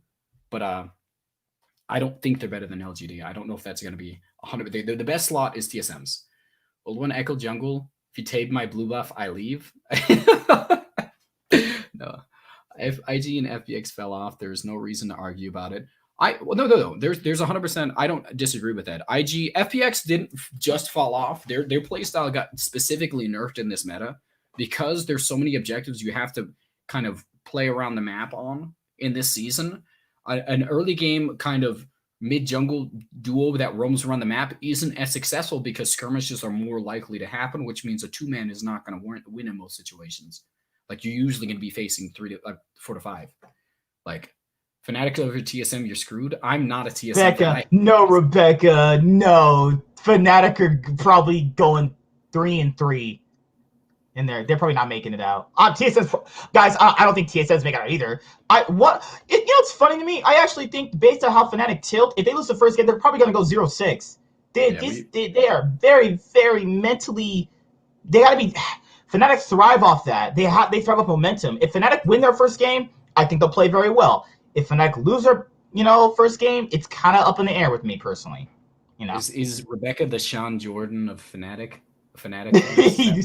But I don't think they're better than LGD. I don't know if that's going to be 100. The best slot is TSM's. Old one Echo Jungle. If you tape my blue buff, I leave. No, if IG and FBX fell off, there's no reason to argue about it. No. There's 100%. I don't disagree with that. IG FPX didn't just fall off. Their playstyle got specifically nerfed in this meta because there's so many objectives you have to kind of play around the map on in this season. An early game kind of mid jungle duo that roams around the map isn't as successful because skirmishes are more likely to happen, which means a 2-man is not going to win in most situations. Like you're usually going to be facing 4 to 5. Like Fnatic over TSM, you're screwed. I'm not a TSM Rebecca, no, Rebecca, no. Fnatic are probably going 3-3 in there. They're probably not making it out. TSM's guys, I don't think TSM's making it out either. It's funny to me. I actually think based on how Fnatic tilt, if they lose the first game, they're probably going to go 0-6. They are very, very mentally. They got to be. Fnatic thrive off that. They thrive off momentum. If Fnatic win their first game, I think they'll play very well. If Fnatic lose their, first game, it's kind of up in the air with me personally. Is Rebecca the Sean Jordan of Fnatic?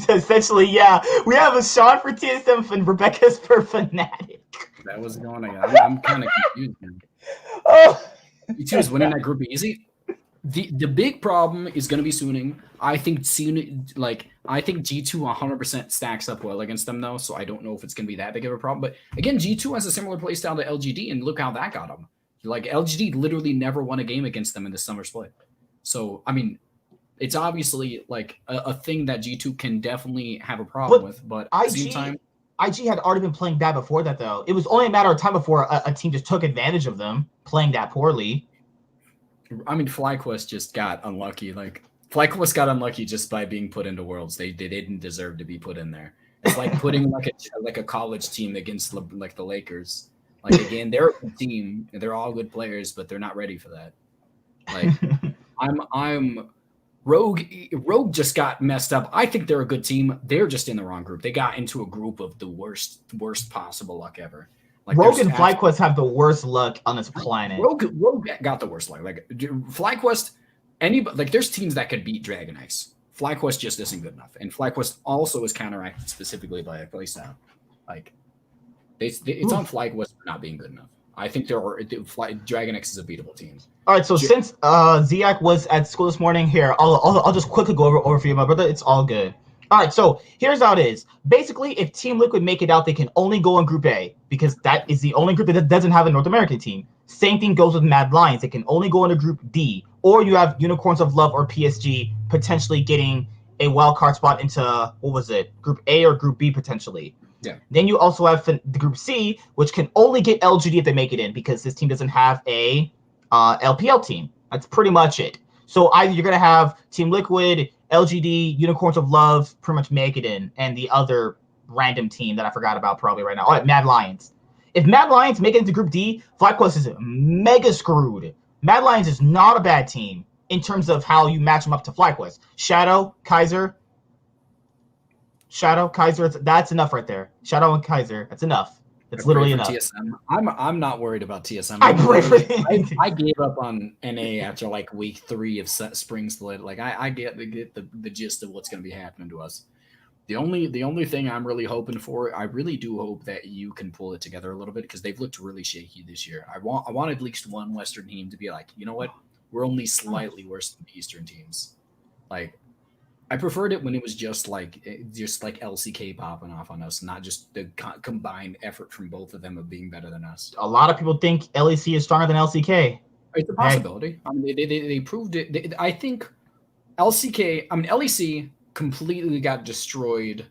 Essentially, yeah. We have a Sean for TSM and Rebecca's for Fnatic. That was going on. I'm kind of confused. Oh. G2 is winning that group easy. The big problem is going to be Suning. I think G2 100% stacks up well against them though, so I don't know if it's going to be that big of a problem. But again, G2 has a similar playstyle to LGD, and look how that got them. Like LGD literally never won a game against them in the summer split. So I mean, it's obviously like a thing that G2 can definitely have a problem with. But at the same time, IG had already been playing bad before that though. It was only a matter of time before a team just took advantage of them playing that poorly. I mean, FlyQuest just got unlucky. Like FlyQuest got unlucky just by being put into Worlds. They didn't deserve to be put in there. It's like putting like a college team against like the Lakers. Like again, they're a good team. They're all good players, but they're not ready for that. Like I'm Rogue just got messed up. I think they're a good team. They're just in the wrong group. They got into a group of the worst possible luck ever. Like Rogue and FlyQuest have the worst luck on this planet. Rogue got the worst luck. Like FlyQuest, there's teams that could beat Dragon Ice. FlyQuest just isn't good enough, and FlyQuest also is counteracted specifically by a playstyle. Like it's on FlyQuest for not being good enough. I think Dragon X is a beatable team. All right, so since Ziak was at school this morning, here I'll just quickly go over for you, my brother. It's all good. All right, so here's how it is. Basically, if Team Liquid make it out, they can only go in Group A because that is the only group that doesn't have a North American team. Same thing goes with Mad Lions. They can only go into Group D, or you have Unicorns of Love or PSG potentially getting a wild card spot into Group A or Group B potentially. Yeah. Then you also have the Group C, which can only get LGD if they make it in because this team doesn't have a LPL team. That's pretty much it. So either you're gonna have Team Liquid, LGD, Unicorns of Love pretty much make it in, and the other random team that I forgot about probably right now. All right, Mad Lions. If Mad Lions make it into Group D, FlyQuest is mega screwed. Mad Lions is not a bad team in terms of how you match them up to FlyQuest. Shadow, Kaiser, that's enough right there. Shadow and Kaiser, that's enough. It's literally enough. TSM. I'm not worried about TSM. I gave up on NA after like week 3 of Spring Split. Like I get the gist of what's going to be happening to us. The only thing I'm really hoping for, I really do hope that you can pull it together a little bit because they've looked really shaky this year. I want at least one Western team to be like, you know what, we're only slightly worse than the Eastern teams. Like I preferred it when it was just like LCK popping off on us, not just the combined effort from both of them of being better than us. A lot of people think LEC is stronger than LCK. It's a possibility. I mean, they proved it. I think LEC completely got destroyed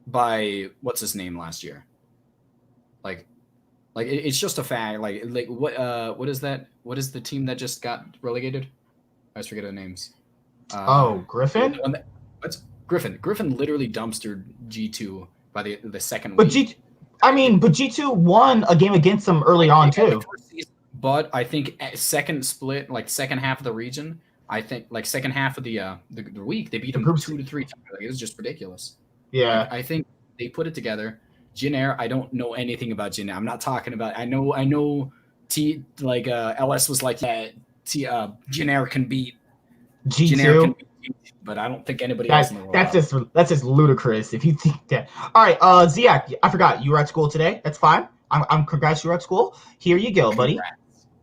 by what's his name last year. Like it's just a fact. Like what is that? What is the team that just got relegated? I forget their names. Griffin? Griffin literally dumpstered G2 by the second week. But G2 won a game against them early on too. But I think second split, like second half of the region, I think like second half of the week, they beat them 2-3 times. Like, it was just ridiculous. Yeah. Like, I think They put it together. Jin Air, I don't know anything about Jin Air. I'm not talking about. I know. LS was like, yeah, Jin Air can beat Jin Air can G2. beat G2, but I don't think anybody else in the world. That's just ludicrous if you think that. All right, Ziak, I forgot you were at school today. That's fine. I'm congrats you were at school. Here you go, buddy.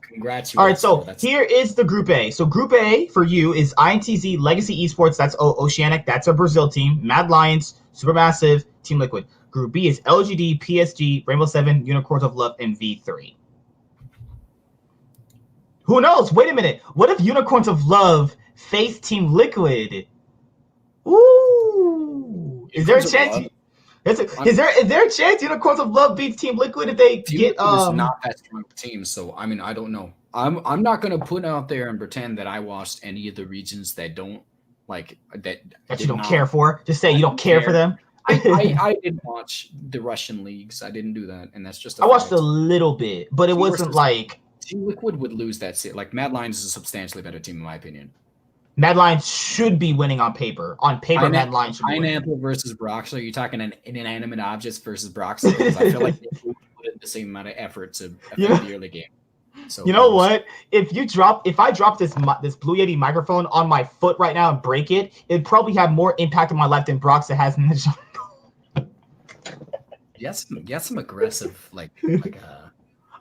Congrats. All right, so here is the Group A. So Group A for you is INTZ, Legacy Esports, that's Oceanic, that's a Brazil team, Mad Lions, Supermassive, Team Liquid. Group B is LGD, PSG, Rainbow Seven, Unicorns of Love, and V3. Who knows? Wait a minute. What if Unicorns of Love face Team Liquid? Ooh. Is there a chance? Is there a chance Unicorns of Love beats Team Liquid if they Team get Liquid is not that strong of a team, so I mean I don't know. I'm not gonna put out there and pretend that I watched any of the regions that don't like that you don't care for. Just say you don't care for them. I didn't watch the Russian leagues. I didn't do that, and that's just. I watched a little bit, but it wasn't like Team Liquid would lose that set. Like Mad Lions is a substantially better team in my opinion. Mad Lions should be winning on paper. On paper, Mad Lions should be winning. Pineapple versus Broxley. Are you talking an inanimate objects versus Broxley? Because I feel like they would put in the same amount of effort to affect the early game. So you know what? If I drop this Blue Yeti microphone on my foot right now and break it, it'd probably have more impact on my life than Broxley has in the jungle. Yes, some aggressive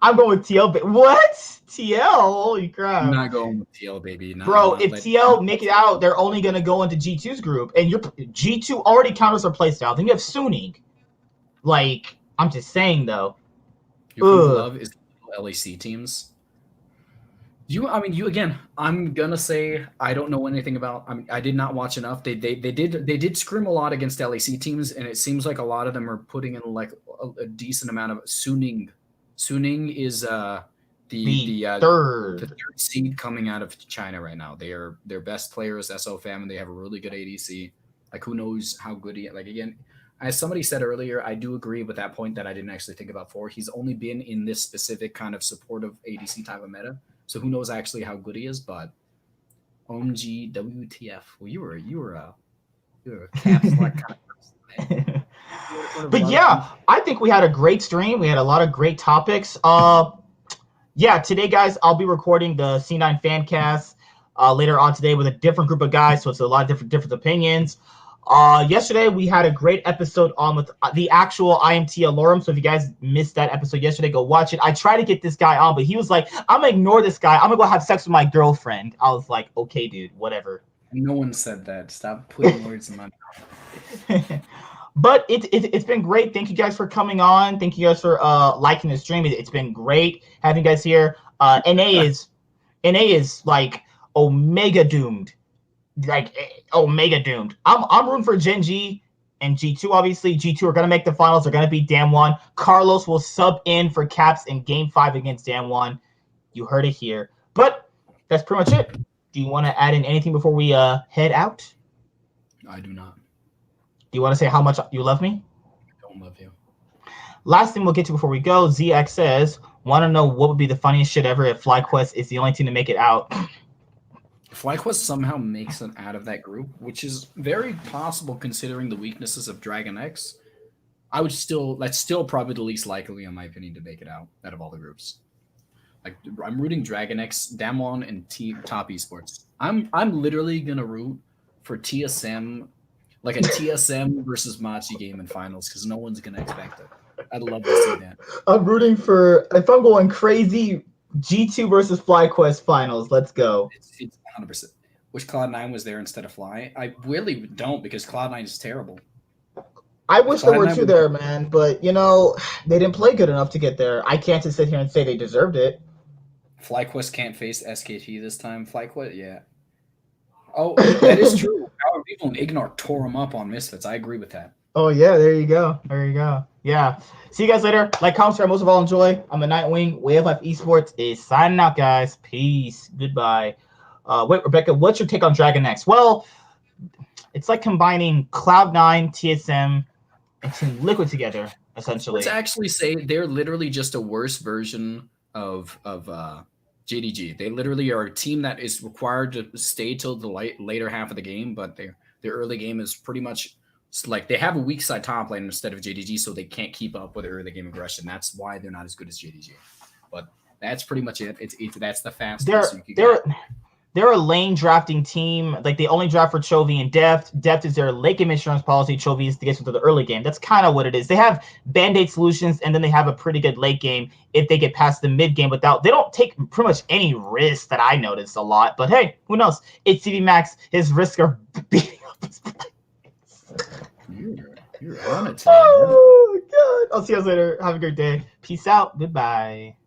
I'm going with TL. What? TL? Holy crap! I'm not going with TL, baby. Bro, if TL make it out, they're only gonna go into G2's group, and your G2 already counters their playstyle. Then you have Suning. Like, I'm just saying though. Your love is LEC teams. You again. I'm gonna say I don't know anything about. I did not watch enough. They did scrim a lot against LEC teams, and it seems like a lot of them are putting in like a decent amount of Suning. Suning is the third seed coming out of China right now. Their best player is SOFAM, and they have a really good ADC. Like, who knows how good he? Like, again, as somebody said earlier, I do agree with that point that I didn't actually think about for. He's only been in this specific kind of supportive ADC type of meta, so who knows actually how good he is? But OMG WTF? Well, you were a caps like kind of person. But yeah, I think we had a great stream. We had a lot of great topics. Yeah, today, guys, I'll be recording the C9 fan cast later on today with a different group of guys, so it's a lot of different opinions. Yesterday, we had a great episode on with the actual IMT Alorum, so if you guys missed that episode yesterday, go watch it. I tried to get this guy on, but he was like, I'm going to ignore this guy. I'm going to go have sex with my girlfriend. I was like, okay, dude, whatever. No one said that. Stop putting words in my mouth. But it's been great. Thank you guys for coming on. Thank you guys for liking the stream. It's been great having you guys here. NA is like omega doomed. Like omega doomed. I'm rooting for Gen G and G2, obviously. G2 are gonna make the finals, they're gonna beat Damwon. Carlos will sub in for Caps in game 5 against Damwon. You heard it here. But that's pretty much it. Do you want to add in anything before we head out? I do not. Do you want to say how much you love me? I don't love you. Last thing we'll get to before we go, ZX says, want to know what would be the funniest shit ever if FlyQuest is the only team to make it out? If FlyQuest somehow makes it out of that group, which is very possible considering the weaknesses of Dragon X, that's still probably the least likely, in my opinion, to make it out of all the groups. Like, I'm rooting Dragon X, Damwon, and Top Esports. I'm literally gonna root for TSM. Like a TSM versus Machi game in finals, because no one's going to expect it. I'd love to see that. I'm rooting for, if I'm going crazy, G2 versus FlyQuest finals. Let's go. It's 100%. Wish Cloud9 was there instead of Fly. I really don't, because Cloud9 is terrible. I wish there were two there, man. But, they didn't play good enough to get there. I can't just sit here and say they deserved it. FlyQuest can't face SKT this time. FlyQuest, yeah. Oh, that is true. Power People and Ignore tore them up on Misfits. I agree with that. Oh, yeah. There you go. Yeah. See you guys later. Like, comment, share. Most of all, enjoy. I'm the Nightwing. Way of Life Esports is signing out, guys. Peace. Goodbye. Wait, Rebecca, what's your take on Dragon X? Well, it's like combining Cloud9, TSM, and Team Liquid together, essentially. Let's actually say they're literally just a worse version of JDG. They literally are a team that is required to stay till the later half of the game, but their early game is pretty much like they have a weak side top lane instead of JDG, so they can't keep up with early game aggression. That's why they're not as good as JDG. But that's pretty much it. That's the fastest. They're a lane drafting team. Like they only draft for Chovy and Deft. Deft is their late game insurance policy. Chovy is to get into the early game. That's kind of what it is. They have band-aid solutions, and then they have a pretty good late game if they get past the mid game without. They don't take pretty much any risk that I notice a lot. But hey, who knows? It's CV Max. His risks are beating up his players. You're on it. Oh God! I'll see you guys later. Have a great day. Peace out. Goodbye.